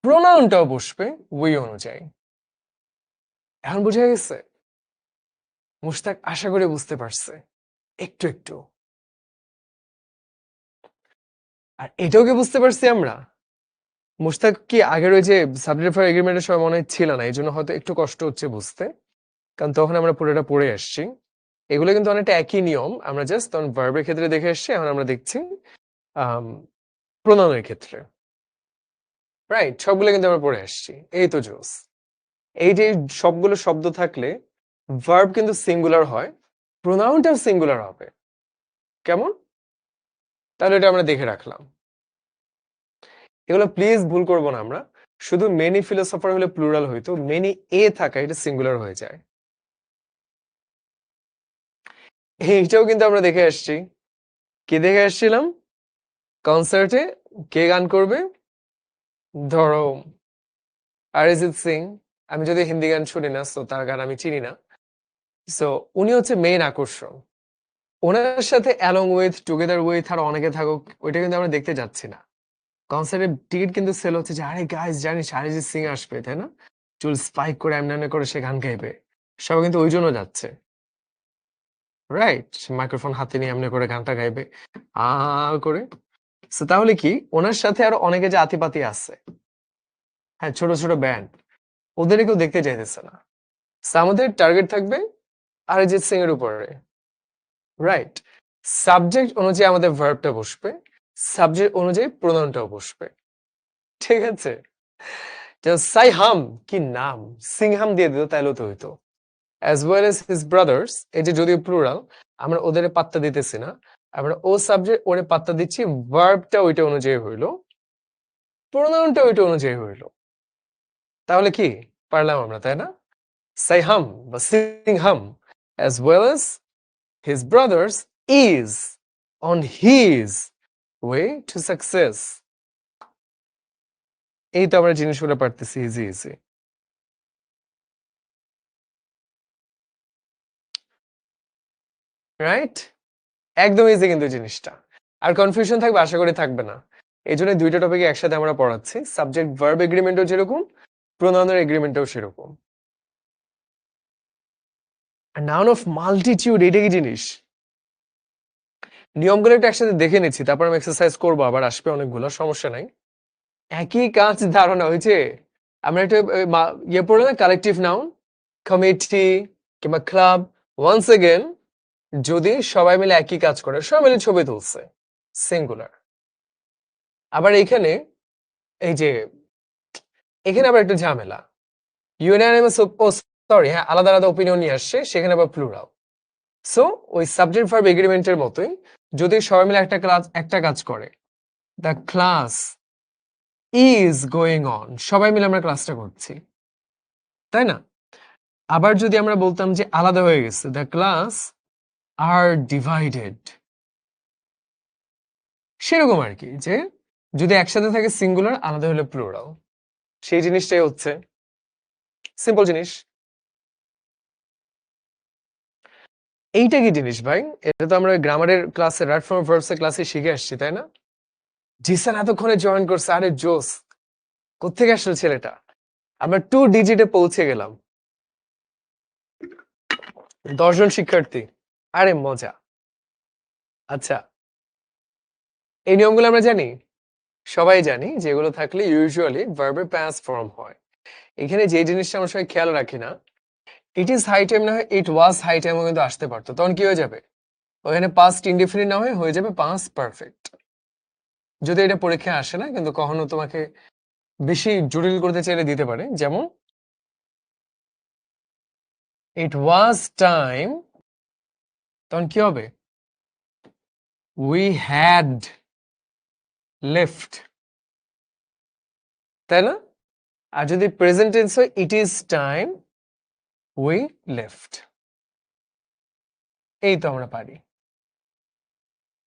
প্রোনাউনটাও বসবে উই অনুযায়ী। এখন বুঝা গেছে? মুশতাক আশা করি বুঝতে পারছে একটু একটু। আর এটাও কি বুঝতে পারছি আমরা? মুশতাক কি আগের ওই যে সাবজেক্ট ভার্ব এগ্রিমেন্টের সময় মনে হয় ছিল না, এই জন্য হয়তো একটু কষ্ট হচ্ছে বুঝতে, কারণ তখন আমরা পুরোটা পড়ে আসছি। এগুলো কিন্তু অনেকটা একই নিয়ম, আমরা জাস্ট তখন ভার্বের ক্ষেত্রে দেখে আসছি, এখন আমরা দেখছি প্রোনাউনের ক্ষেত্রে, রাইট? সবগুলো কিন্তু আমরা পড়ে আসছি। এই তো জোস। এই যে সবগুলো শব্দ থাকলে ভার্ব কিন্তু সিঙ্গুলার হয়, প্রোনাউনটাও সিঙ্গুলার হবে। কেমন? তাহলে এটা আমরা দেখে রাখলাম। এগুলো প্লিজ ভুল করব না আমরা। শুধু মেনি ফিলোসফার হলে প্লুরাল হইতো, মেনি এ থাকা এটা সিঙ্গুলার হয়ে যায়। এইটাও কিন্তু আমরা দেখে আসছি। কি দেখে আসছিলাম? কনসার্টে কে গান করবে? ধরো অরিজিৎ সিং। আমি যদি হিন্দি গান শুনি না, সো তার গান আমি চিনি না, সো উনি হচ্ছে মেইন আকর্ষণ। ওনার সাথে অ্যালং উইথ, টুগেদার উইথ আর অনেকে থাকুক, ওইটা কিন্তু আমরা দেখতে যাচ্ছি না। কনসার্টের টিকিট কিন্তু সেল হচ্ছে যে আরে গাইস জানিস অরিজিৎ সিং আসবে, তাই না? চুল স্পাইক করে এমনি এমনি করে সে গান গাইবে, সবাই কিন্তু ওই জন্য যাচ্ছে, রাইট? মাইক্রোফোন হাতে নিয়ে এমনি করে গানটা গাইবে আ করে। সো তাহলে কি ওনার সাথে আরো অনেকে যে আতিপাতি আছে, হ্যাঁ ছোট ছোট ব্যান্ড, ওদের কেউ দেখতে চাইতেছে না। So আমাদের টার্গেট থাকবে অরিজিৎ সিং এর উপরে, রাইট? সাবজেক্ট অনুযায়ী আমাদের ভার্বটা বসবে, সাবজেক্ট অনুযায়ী প্রোনাউনটাও বসবে, ঠিক আছে? সাইহাম, কি নাম! সিংহাম দিয়ে দিত তাইলেও তো হইতো। As well as his brothers, এই যে যদিও প্লুরাল, আমরা ওদের পাত্তা দিতেছি না, আমরা ও সাবজেক্ট ওরে পাত্তা দিচ্ছি, ভার্বটা ওইটা অনুযায়ী হইলো, প্রোনাউনটা ওইটা অনুযায়ী হইলো। তাহলে কি পারলাম আমরা, তাই না? সাইহাম বা Singham as well as his brothers is on his way to success. এই তো আমরা জিনিসগুলো পারতেছি ইজি ইজি। রাইট? একদম ইজি কিন্তু জিনিসটা। আর কনফিউশন থাকবে আশা করি থাকবে না। এই জন্য দুইটা টপিক একসাথে আমরা পড়াচ্ছি, সাবজেক্ট ভার্ব এগ্রিমেন্টও যেরকম, প্রোনাউনের এগ্রিমেন্টও সেরকম। নাউন অফ মাল্টিটিউড, এটা কি জিনিস? নিয়মগুলো একটু একসাথে দেখে নিচ্ছি, তারপর আমি এক্সারসাইজ করবো, আবার আসবে অনেকগুলো, সমস্যা নাই। একই কাজ ধারণা হয়েছে। আমরা একটা ইয়ে পড়লে না, কালেকটিভ নাউন, কমিটি কিংবা ক্লাব। ওয়ান্স এগেন, যদি সবাই মিলে একই কাজ করে, সবাই মিলে ছবি তুলছে, সিঙ্গুলার। আবার এখানে এই যে এখানে আবার একটা ঝামেলা, ইউনানিমাস, ও সরি, হ্যাঁ, আলাদা আলাদা ওপিনিয়ন নিয়ে আসছে, সেখানে আবার প্লুরাল। সো ওই সাবজেক্ট ভার্ব এগ্রিমেন্টের মতোই, যদি সবাই মিলে একটা কাজ করে, the class is going on, সবাই মিলে আমরা ক্লাসটা করছি, তাই না? আবার যদি আমরা বলতাম যে আলাদা হয়ে গেছে, দ্য ক্লাস আর ডিভাইডেড, সেরকম আর কি, যে যদি একসাথে থাকে সিঙ্গুলার, আলাদা হলে প্লুরাল, সেই জিনিসটাই হচ্ছে সিম্পল জিনিস। এইটা কি জিনিস ভাই? এটা তো আমরা গ্রামারের ক্লাসে, রাইট ফর্ম ভার্বস এর ক্লাসে শিখে আসছি, তাই না? জিসান এতক্ষণে জয়েন করছে, আরে জোস, কোত্থেকে আসলো ছেলেটা? আমরা 2 ডিজিটে পৌঁছে গেলাম, 10 জন শিক্ষার্থী, আরে মজা। আচ্ছা, এই নিয়মগুলো আমরা জানি, সবাই জানি, যেগুলো থাকলে ইউজুয়ালি ভার্বের পাস্ট ফর্ম হয়। এখানে যে জিনিসটা আমরা সবাই খেয়াল রাখি না, ইট ইজ হাই টাইম না হয় ইট ওয়াজ হাই টাইমও কিন্তু আসতে পারতো, তখন কি হয়ে যাবে? ওখানে পাস্ট ইনডিফিনিট না হয়ে যাবে পাস্ট পারফেক্ট। যদি এটা পরীক্ষায় আসে না, কিন্তু কখনো তোমাকে বেশি জটিল করতে চাইলে দিতে পারে, যেমন ইট ওয়াজ টাইম, তখন কি হবে? উই হ্যাড লেফট, তাই না? আর যদি প্রেজেন্ট টেন্স হয়, it is time we left. এই তো আমরা পারি,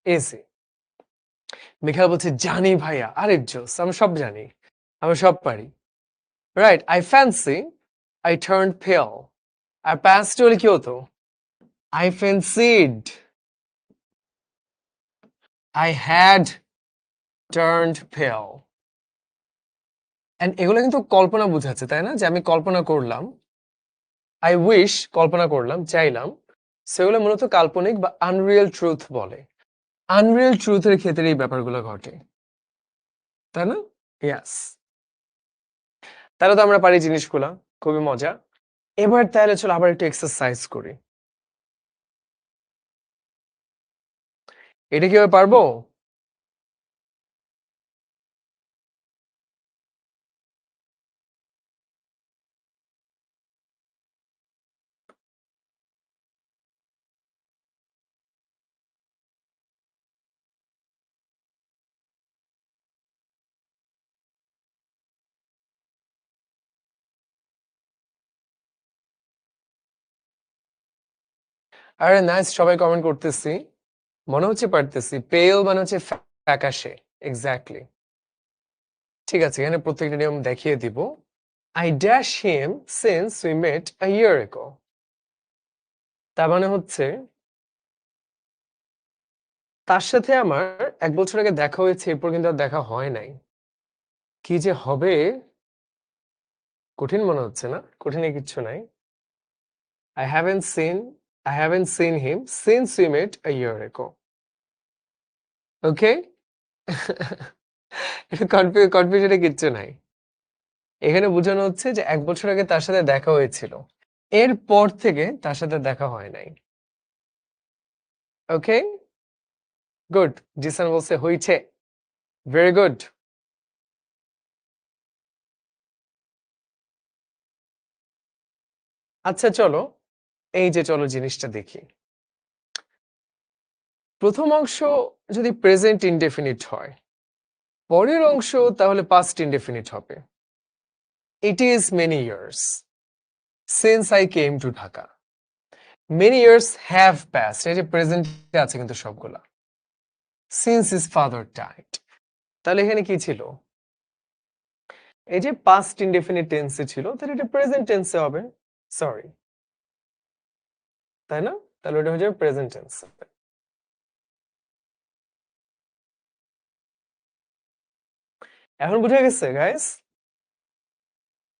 এসে। মিখাল বলছে জানি ভাইয়া, আরে জোস, আমি সব জানি, আমি সব পারি। Right, I fancy I turn pale, আর পাস্ট হলে কি হতো? I fancied I had turned pale. And এগুলো কিন্তু কল্পনা বুঝাচ্ছে, তাই না? যে আমি কল্পনা করলাম, আই উইশ, কল্পনা করলাম, চাইলাম, সেগুলো মূলত কাল্পনিক বা আনরিয়েল ট্রুথ বলে। আনরিয়েল ট্রুথের ক্ষেত্রে এই ব্যাপারগুলো ঘটে, তাই না? ইয়াস। তাহলে তো আমরা পারি জিনিসগুলা, খুবই মজা। এবার তাহলে চলো আবার একটু এক্সারসাইজ করি। এটা কিভাবে পারবো? আরে নাইস, সবাই কমেন্ট করতেছি, মনে হচ্ছে পারতেছি। পেল মানে হচ্ছে ফ্যাকাশে, এক্স্যাক্টলি। ঠিক আছে, এখানে প্রত্যেকটা নিয়ম দেখিয়ে দিব। I dash him since we met a year ago, তার মানে হচ্ছে তার সাথে আমার 1 বছর আগে দেখা হয়েছে, এরপর কিন্তু আর দেখা হয় নাই। কি যে হবে, কঠিন মনে হচ্ছে না? কঠিনে কিচ্ছু নাই। I haven't seen I haven't seen him since we met a year ago. Okay? এটা কনফিউশনে কিচ্ছু নাই। এখানে বোঝানো হচ্ছে যে 1 বছর আগে তার সাথে দেখা হয়েছিল, এরপর থেকে তার সাথে দেখা হয় নাই। ওকে, গুড। জিসান বলছে হইছে, ভেরি গুড। আচ্ছা চলো, এই যে চলো জিনিসটা দেখি। প্রথম অংশ যদি প্রেজেন্ট ইনডেফিনিট হয়, পরের অংশ তাহলে পাস্ট ইনডেফিনিট হবে। It is many years since I came to Dhaka. Many years have passed, এই যে প্রেজেন্টে আছে কিন্তু সবগুলা। সিন্স হিজ ফাদার ডাইড, তাহলে এখানে কি ছিল? এই যে পাস্ট ইনডেফিনিট টেন্সে ছিল তাহলে এটা প্রেজেন্ট টেন্সে হবে, সরি, তাই না? তাহলে ওটা হয়ে যাবে প্রেজেন্ট টেন্স। এখন বুঝে গেছে গাইস?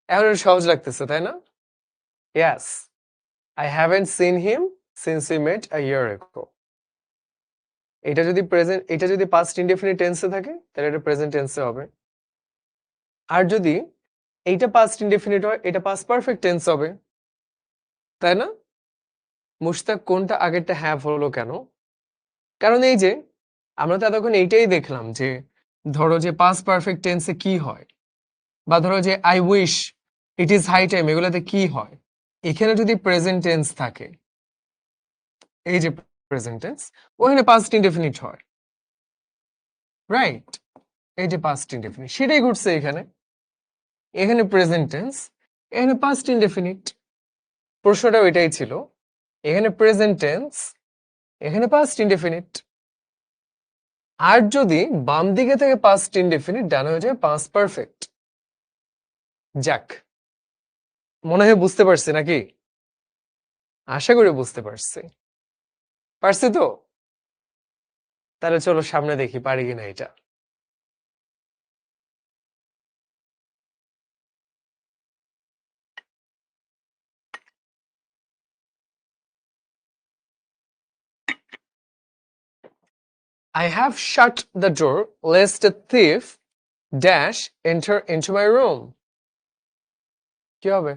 এখন এটা সহজ লাগতেছে তাই না? Yes, I haven't seen him since we met a year ago. এটা যদি পাস্ট ইনডেফিনিট টেন্সে থাকে তাহলে এটা প্রেজেন্ট টেন্সে হবে। আর যদি এইটা পাস্ট ইনডেফিনিট হয় এটা পাস্ট পারফেক্ট টেন্স হবে, তাই না? মুশতাক কোনটা আগেরটা হ্যাভ হলো কেন? কারণ এই যে আমরা তো এতক্ষণ এইটাই দেখলাম যে ধরো যে পাস্ট পারফেক্ট টেন্সে কি হয়, বা ধরো যে I wish, it is high time, এগুলোতে কি হয়? এখানে যদি প্রেজেন্ট টেন্স থাকে, এই যে প্রেজেন্ট টেন্স, ওখানে পাস্ট ইনডেফিনিট হয়, রাইট? এই যে পাস্ট ইনডেফিনিট, সেটাই ঘটছে এখানে। এখানে প্রেজেন্ট টেন্স, এখানে পাস্ট ইনডেফিনিট। প্রশ্নটাও এটাই ছিল, এখানে প্রেজেন্ট টেন্স, এখানে পাস্ট ইনডেফিনিট। আর যদি বাম দিকে থেকে পাস্ট ইনডেফিনিট, ডানে হয়ে যায় পাস্ট পারফেক্ট। যাক, মনে হয় বুঝতে পারছি নাকি? আশা করি বুঝতে পারছি। পারছি তো? তাহলে চলো সামনে দেখি পারি কিনা এটা। I have shut the door lest a thief dash enter into my room. কি হবে?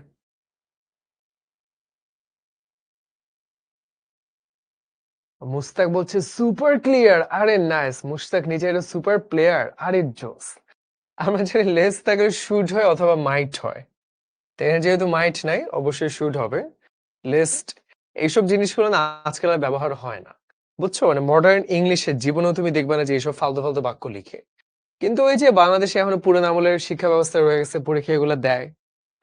মুস্তাক বলছে সুপার ক্লিয়ার। আরে নাইস, মুস্তাক নিজে একটা সুপার প্লেয়ার। আরে জোস। আমরা জানি লেস থাকলে শুড হয় অথবা মাইট হয়, তো এখানে যেহেতু মাইট নাই অবশ্যই শুড হবে। লেস্ট, এইসব জিনিসগুলো না আজকাল আর ব্যবহার হয় না, বুঝছো? মানে মডার্ন ইংলিশে জীবনেও তুমি দেখবে না যে এইসব ফালতু ফালতু বাক্য লিখে। কিন্তু ওই যে বাংলাদেশে এখনো পুরান আমলের শিক্ষা ব্যবস্থা রয়ে গেছে, পরীক্ষা এগুলো দেয়,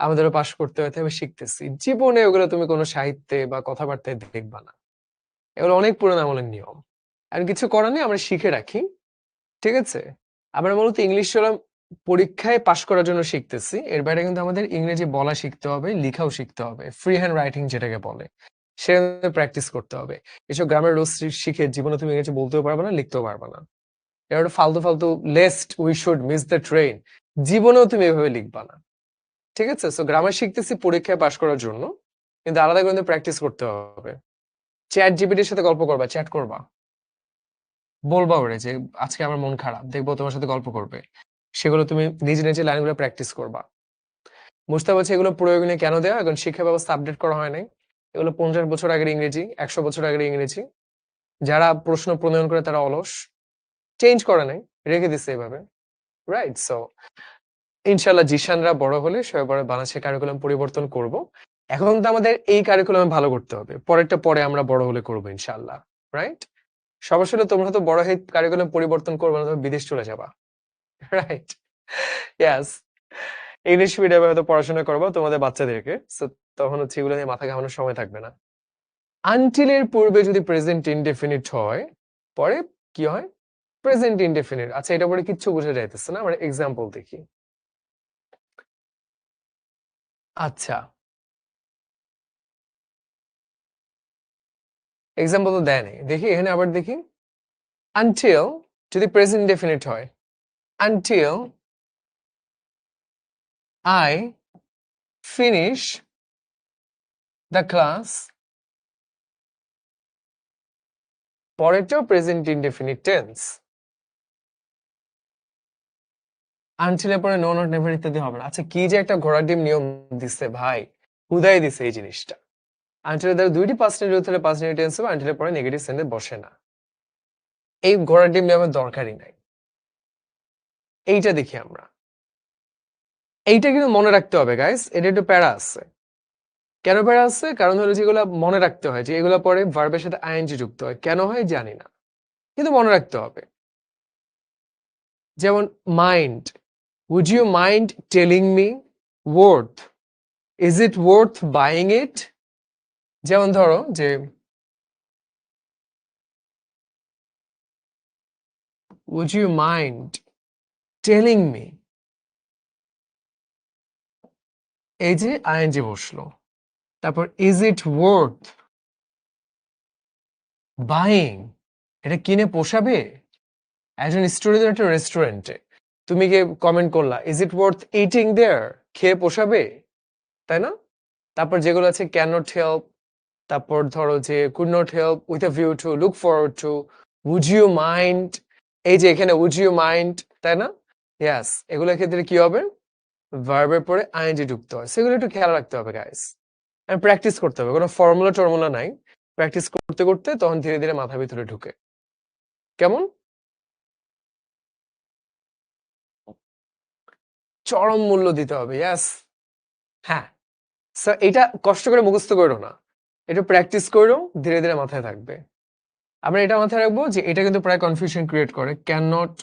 আমাদেরও পাশ করতে হয়, আমি শিখতেছি। জীবনে ওগুলো তুমি কোনো সাহিত্যে বা কথাবার্তায় দেখবা না, এগুলো অনেক পুরান আমলের নিয়ম। আর কিছু করার নেই, আমরা শিখে রাখি, ঠিক আছে? আমরা মূলত ইংলিশ হলো পরীক্ষায় পাশ করার জন্য শিখতেছি, এর বাইরে কিন্তু আমাদের ইংরেজি বলা শিখতে হবে, লেখাও শিখতে হবে, ফ্রি হ্যান্ড রাইটিং যেটাকে বলে, সেটা প্র্যাকটিস করতে হবে। এসব গ্রামার রুলস শিখে জীবনে তুমি ইংরেজি বলতেও পারবে না, লিখতেও পারবে না। এটা ফালতু ফালতু lest we should miss the train, জীবনেও তুমি এভাবে লিখবা না, ঠিক আছে? সো গ্রামার শিখতেছি পরীক্ষায় পাশ করার জন্য, কিন্তু আলাদা করে প্র্যাকটিস করতে হবে। চ্যাট জিপিটির সাথে গল্প করবা, চ্যাট করবা, বলবা ওরে যে আজকে আমার মন খারাপ, দেখবো তোমার সাথে গল্প করবে, সেগুলো তুমি নিজে নিজে লাইনগুলো প্র্যাকটিস করবা। মুস্তাফা বলছে এগুলো প্রয়োজনীয় কেন দেওয়া, এখন শিক্ষা ব্যবস্থা আপডেট করা হয় নাই। এগুলো 50 বছর আগের ইংরেজি, 100 বছর আগের ইংরেজি। যারা প্রশ্ন প্রণয়ন করে তারা অলস, চেঞ্জ করে নাই, রেখে দিচ্ছে এভাবে, রাইট? সো ইনশাল্লাহ জিশানরা বড় হলে সবাই বড় বাংলাদেশের কারিকুলাম পরিবর্তন করব। এখন তো আমাদের এই কারিকুলাম ভালো করতে হবে, পরেরটা পরে আমরা বড় হলে করবো ইনশাল্লাহ, রাইট? সমস্যা হলো তোমরা তো বড় হয়ে কারিকুলাম পরিবর্তন করবে না, তুমি বিদেশ চলে যাবা, রাইট? ইয়াস, ইংলিশ মিডিয়ামে হয়তো পড়াশোনা করবো তোমাদের বাচ্চাদেরকে, সো তখন হচ্ছে এগুলো নিয়ে মাথা ঘামানোর সময় থাকবে না। আনটিলের পূর্বে যদি প্রেজেন্ট ইনডেফিনিট হয়, পরে কি হয়? Present indefinite. আচ্ছা, এটা পরে কিচ্ছু বোঝা যাইতেছে না, আমরা এক্সাম্পল দেখি। আচ্ছা, এক্সাম্পল তো দেয় নাই, দেখি এখানে আবার দেখি। আনটিল যদি প্রেজেন্ট ইনডেফিনিট হয়, until I finish the class, পরেরটাও প্রেজেন্ট ইনডেফিনিট টেন্স। আনটিলের পরে নো নট নেভার ইত্যাদি হবে না। আচ্ছা, কি যে একটা ঘোড়ার ডিম নিয়ম দিচ্ছে ভাই, হুদাই দিছে এই জিনিসটা। আনটিলের দ্বারা দুইটি পাস্ট নিউট্রাল হলে পাস্ট নিউট্রাল টেন্স হবে, আনটিলের পরে নেগেটিভ সেন্টেন্স বসে না। এই ঘোড়ার ডিম নিয়মের দরকারই নাই। এইটা দেখি আমরা, এইটা কিন্তু মনে রাখতে হবে গাইস, এটা একটু প্যারা আছে। কেন প্যারা আছে? কারণ হলো যেগুলো মনে রাখতে হয় যে এগুলো পরে ভার্বের সাথে আইএনজি যুক্ত হয়, কেন হয় জানি না, কিন্তু মনে রাখতে হবে। যেমন mind, would you mind telling me? worth, is it worth buying it? যেমন ধরো যে would you mind telling me এই যে আইএনজি বসলো, তারপর ইজ ইট ওয়ার্থ বাইং, এটা কিনে পোষাবে? একজন স্টুডেন্ট একটা রেস্টুরেন্টে, তুমি গিয়ে কমেন্ট করলা ইজ ইট ওয়ার্থ ইটিং দেয়ার, খেয়ে পোষাবে, তাই না? তারপর যেগুলো আছে ক্যান নট হেল্প, তারপর ধরো যে could not help, with a view to, look forward to, would you mind, এই যে এখানে উড ইউ মাইন্ড, তাই না? ইয়াস, এগুলোর ক্ষেত্রে কি হবে, ভার্বের পরে আইএনজি ঢুকতে হয়, সেগুলো একটু খেয়াল রাখতে হবে গাইস, and প্র্যাকটিস করতে হবে, কোনো ফর্মুলা টর্মুলা নাই, প্র্যাকটিস করতে করতে তখন ধীরে ধীরে মাথার ভিতরে ঢুকে। কেমন? চরম মূল্য দিতে হবে, ইয়াস। হ্যাঁ, সো এটা কষ্ট করে মুখস্থ করো না, এটা প্র্যাকটিস করো, ধীরে ধীরে মাথায় থাকবে। আমরা এটা মাথায় রাখবো যে এটা কিন্তু প্রায় কনফিউশন ক্রিয়েট করে, ক্যান নট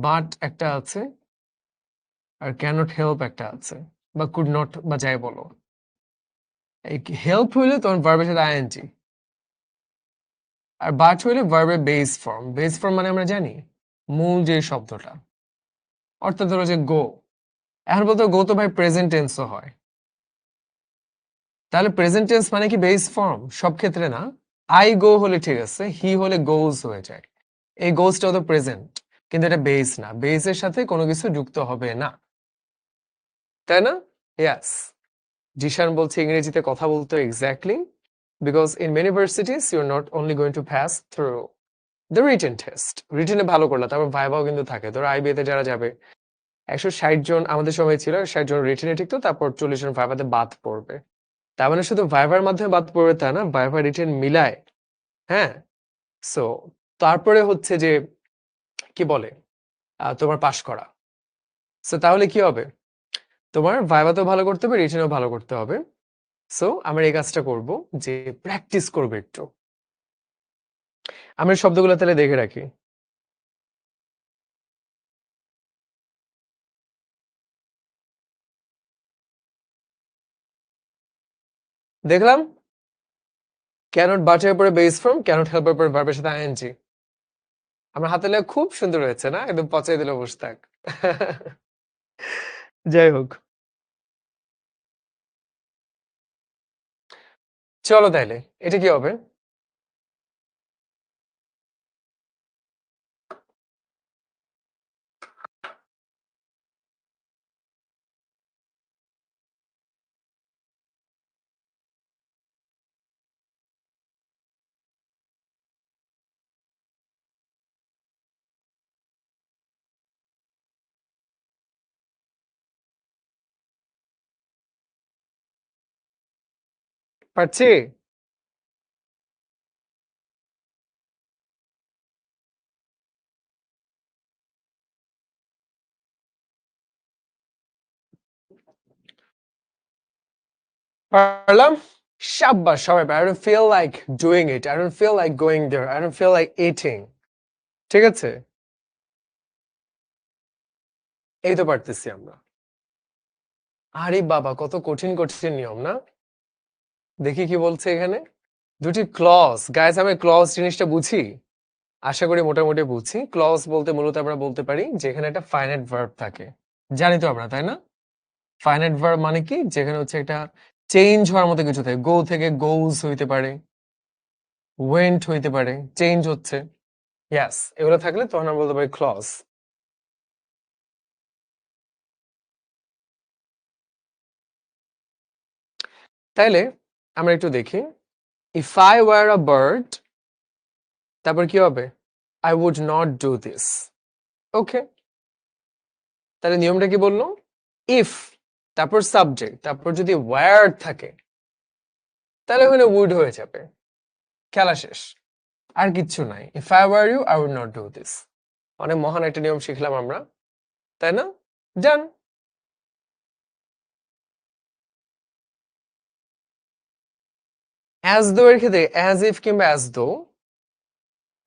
বাট একটা আছে, আর ক্যান নট হেল্প একটা আছে, বা কুড নট বা যাই বলো, এই হেল্প হইলে তখন ভার্বের সাথে আইএনজি, আর বাট হইলে ভার্বের বেস ফর্ম। বেস ফর্ম মানে আমরা জানি মূল যে শব্দটা, অর্থাৎ ধরো যে গো, এখন বলতো গো তো ভাই প্রেজেন্ট টেন্সও হয়, তাহলে প্রেজেন্ট টেন্স মানে কি বেস ফর্ম? সব ক্ষেত্রে না, আই গো হলে ঠিক আছে, হি হলে গোজ হয়ে যায়, এই গোজটাও তো প্রেজেন্ট, কিন্তু এটা বেস না, বেসের সাথে কোনো কিছু যুক্ত হবে না, তাই না? ইয়াস, জিশান বলছে ইংরেজিতে কথা বলতে, exactly, because in many varsities you are not only going to pass through the written test, রিটেনে ভালো করলা, তারপর ভাইভাও কিন্তু থাকে, ধরো আইবিএতে যারা যাবে 160 জন আমাদের সময় ছিল, 60 জন রিটেনে টিকতো, তারপর 40 জন ভাইভাতে বাদ পড়বে, তার মানে শুধু ভাইভার মাধ্যমে বাদ পড়বে তা না, ভাইভা রিটেন মিলায়, হ্যাঁ। সো তারপরে হচ্ছে যে কি বলে, তোমার পাশ করা। সো তাহলে কি হবে, তোমার ভাইভাতেও ভালো করতে হবে, রিটেনও ভালো করতে হবে। সো আমরা এই কাজটা করব, যে প্র্যাকটিস করবো একটু। আমরা শব্দগুলো তাহলে দেখে রাখি। দেখলাম ক্যানট বাটের পরে বেস ফর্ম, ক্যানট হেল্পের পরে ভার্বের সাথে আইএনজি। আমার হাতে লেখা খুব সুন্দর হয়েছে না, একদম পচাই দিলে বসে থাক। যাই হোক, চলো তাইলে এটা কি হবে, পারছি? পারলাম? সাব্বাস সবাই। I don't feel like doing it. I don't feel like going there. I don't feel like eating. ঠিক আছে? এই তো পারতেছি আমরা। আরে বাবা, কত কঠিন কঠিন নিয়ম না? দেখি কি বলছে এখানে। দুটি ক্লজ, গাইস আমি ক্লজ জিনিসটা বুঝি, আশা করি মোটামুটি বুঝি। ক্লজ বলতে মূলত আমরা বলতে পারি যেখানে একটা ফাইনাইট ভার্ব থাকে, জানি তো আমরা, তাই না? ফাইনাইট ভার্ব মানে কি, যেখানে হচ্ছে একটা চেঞ্জ হওয়ার মতো কিছু থাকে, গো থেকে গোজ হইতে পারে, ওয়েন্ট হইতে পারে, চেঞ্জ হচ্ছে, ইয়াস, এগুলো থাকলে তখন আমরা বলতে পারি ক্লজ। তাইলে আমরা একটু দেখি, if I were a bird, তারপর কি হবে, I would not do this. Okay, তাহলে নিয়মটা কি বললো, ইফ তারপর সাবজেক্ট, তারপর যদি ওয়ার থাকে তাহলে ওখানে উড হয়ে যাবে, খেলা শেষ, আর কিচ্ছু নাই। If I were you I would not do this. অনেক মহান একটা নিয়ম শিখলাম আমরা, তাই না? ডান। অ্যাজ দো এর ক্ষেত্রে অ্যাজ ইফ কিংবা অ্যাজ দো,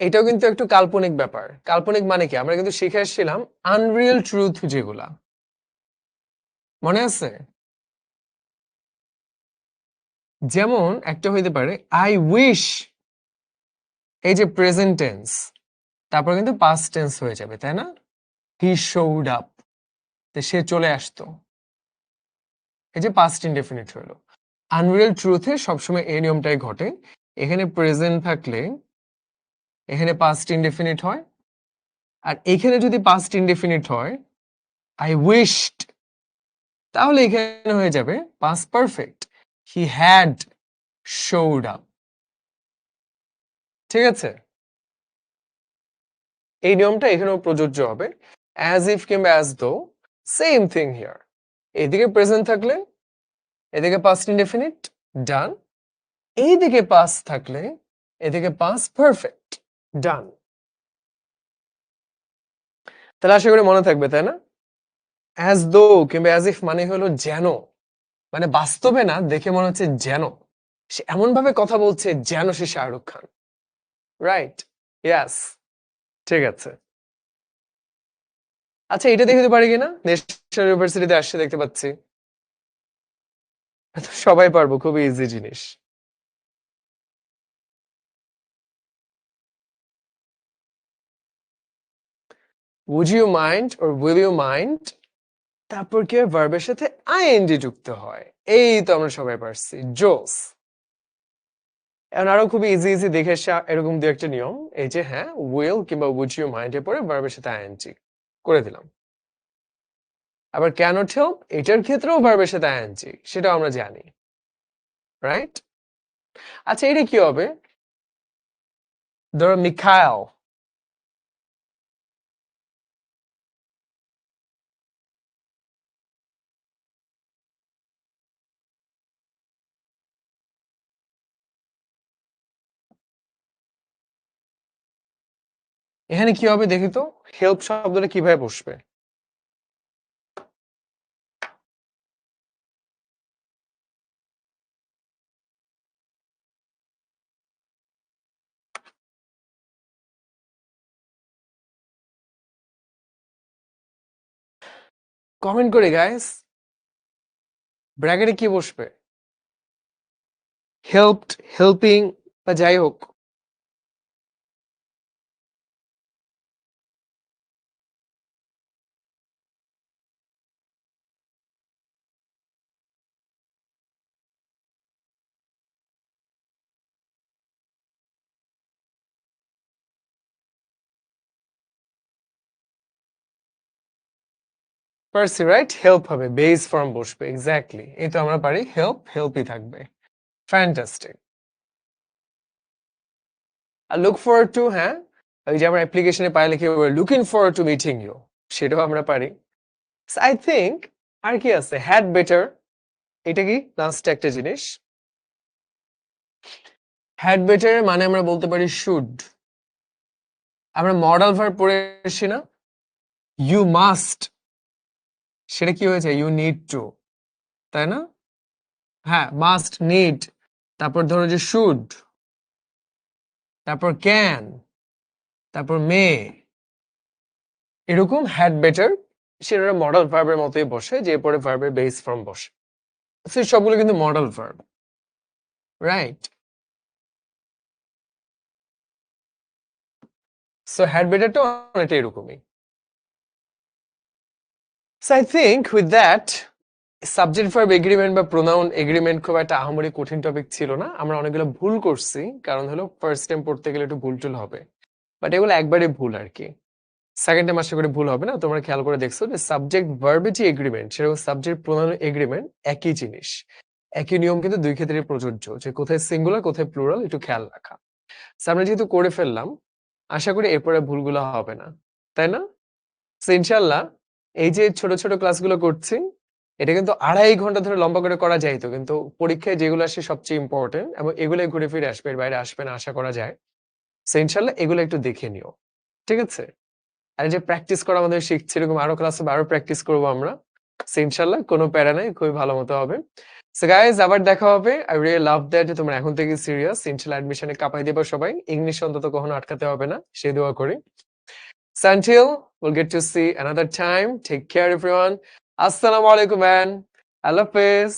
এটাও কিন্তু একটু কাল্পনিক ব্যাপার। কাল্পনিক মানে কি, আমরা কিন্তু শিখে আসছিলাম আনরিয়েল ট্রুথ, যেগুলা মনে আছে? যেমন একটা হইতে পারে আই উইশ, এই যে প্রেজেন্ট টেন্স, তারপর কিন্তু পাস্ট টেন্স হয়ে যাবে, তাই না? হি শোড আপ, সে চলে আসতো। এই যে পাস্ট ইনডেফিনিট হলো। আনরিয়েল ট্রুথে সবসময় এই নিয়মটাই ঘটে। এখানে প্রেজেন্ট থাকলে এখানে পাস্ট ইনডেফিনিট হয়, আর এখানে যদি পাস্ট ইনডেফিনিট হয় আই উইশড, তাহলে এখানে হয়ে যাবে past perfect, he had showed up. ঠিক আছে, এই নিয়মটা এখানেও প্রযোজ্য হবে। অ্যাজ ইফ কিংবা as though, same thing here. এদিকে প্রেজেন্ট থাকলে এদিকে পাস্ট ইনডেফিনিট, ডান। এইদিকে পাস্ট থাকলে এদিকে পাস্ট পারফেক্ট, ডান। তাহলে আশা করি মনে থাকবে, তাই না? অ্যাজ দো কিংবা অ্যাজ ইফ মানে হলো যেন, মানে বাস্তবে না, দেখে মনে হচ্ছে যেন সে এমন ভাবে কথা বলছে যেন সে শাহরুখ খান। রাইট? ইয়াস, ঠিক আছে। আচ্ছা, এটা দেখে দিতে পারি কিনা? ন্যাশনাল ইউনিভার্সিটিতে আসছে দেখতে পাচ্ছি। সবাই পারবো, খুবই ইজি জিনিস। would you mind or will you mind, তারপর কি হয়, ভার্বের সাথে আইএনজি যুক্ত হয়। এই তো আমরা সবাই পারছি, জোস। এখন আরো খুবই ইজি ইজি দেখে এরকম দু একটা নিয়ম, এই যে হ্যাঁ, উইল কিংবা would you mind এর পরে ভার্বের সাথে আইএনজি করে দিলাম। আবার ক্যানট হেল্প, এটার ক্ষেত্রেও ভার্বের সাথে আইএনজি, সেটাও আমরা জানি। রাইট? আচ্ছা, এটা কি হবে? ধরো মিখাইল, এখানে কি হবে দেখি তো, হেল্প শব্দটা কিভাবে বসবে? কমেন্ট করে গাইস, ব্র্যাকেটে কি বসবে? হেল্পড, হেল্পিং বা যাই হোক। পারছি, রাইট? হেল্প হবে, বেস ফর্ম বসবে, এক্স্যাক্টলি। এই তো আমরা পারি, হেল্প, হেল্পই থাকবে। ফ্যান্টাস্টিক। আর লুক ফরওয়ার্ড টু, হ্যাঁ, ওই যে আমরা অ্যাপ্লিকেশনে পাই লিখে looking forward to meeting you, সেটাও আমরা পারি। আই থিংক আর কি আছে, হ্যাড বেটার, এটা কি লাস্ট একটা জিনিস। হ্যাড বেটার মানে আমরা বলতে পারি শুড। আমরা মডাল ভার্ব পড়ে এসেছি না, ইউ মাস্ট, সেটা কি হয়েছে, ইউ নিড টু, তাই না? হ্যাঁ, মাস্ট, নিড, তারপর ধরো যে শুড, তারপর ক্যান, তারপর মে, এরকম হ্যাড বেটার সেটা মডাল ভার্বের মতোই বসে, যে পরে ভার্বের বেস ফর্ম বসে। সেই সবগুলো কিন্তু modal verb, right? So had বেটারটা অনেকটা এরকমই। So I think with that, subject verb agreement বা প্রোনাউন এগ্রিমেন্ট খুব একটা আহামরি কঠিন টপিক ছিল না। আমরা অনেকগুলো ভুল করছি, কারণ হলো ফার্স্ট টাইম পড়তে গেলে একটু ভুল টুল হবে, বাট এগুলো একবারে ভুল আর কি। সেকেন্ড টাইম আশা করি ভুল হবে না। তোমরা খেয়াল করে দেখছো যে সাবজেক্ট ভার্বে যে এগ্রিমেন্ট, সেরকম সাবজেক্ট প্রোনাউন এগ্রিমেন্ট একই জিনিস, একই নিয়ম কিন্তু দুই ক্ষেত্রে প্রযোজ্য, যে কোথায় সিঙ্গুলার কোথায় প্লুরাল একটু খেয়াল রাখা। আমরা যেহেতু করে ফেললাম, আশা করি এরপরে ভুলগুলো হবে না, তাই না? ইনশাল্লাহ এই যে ছোট ছোট ক্লাসগুলো করছি, এটা কিন্তু 2.5 ঘন্টা ধরে লম্বা করে করা যাইতো, কিন্তু পরীক্ষায় যেগুলো আসে সবচেয়ে ইম্পর্টেন্ট এবং এগুলোই ঘুরে ফিরে আসবে, এর বাইরে আসবে না আশা করা যায়। ইনশাল্লাহ এগুলো একটু দেখে নিও, ঠিক আছে? আর যে প্র্যাকটিস করা আমাদের শিখছি, এরকম আরো ক্লাসে আরো প্র্যাকটিস করবো আমরা। ইনশাল্লাহ কোনো প্যারা নাই, খুবই ভালো মতো হবে। সো গাইজ, আবার দেখা হবে। আই রিয়েলি লাভ দ্যাট যে তোমরা এখন থেকে সিরিয়াস। ইনশাল্লাহ অ্যাডমিশনে কাপাই দেবো সবাই, ইংলিশ অন্তত কখনো আটকাতে হবে না, সেই দোয়া করি। So until we'll get to see another time, take care everyone. Assalamu alaikum man. Allah Hafiz.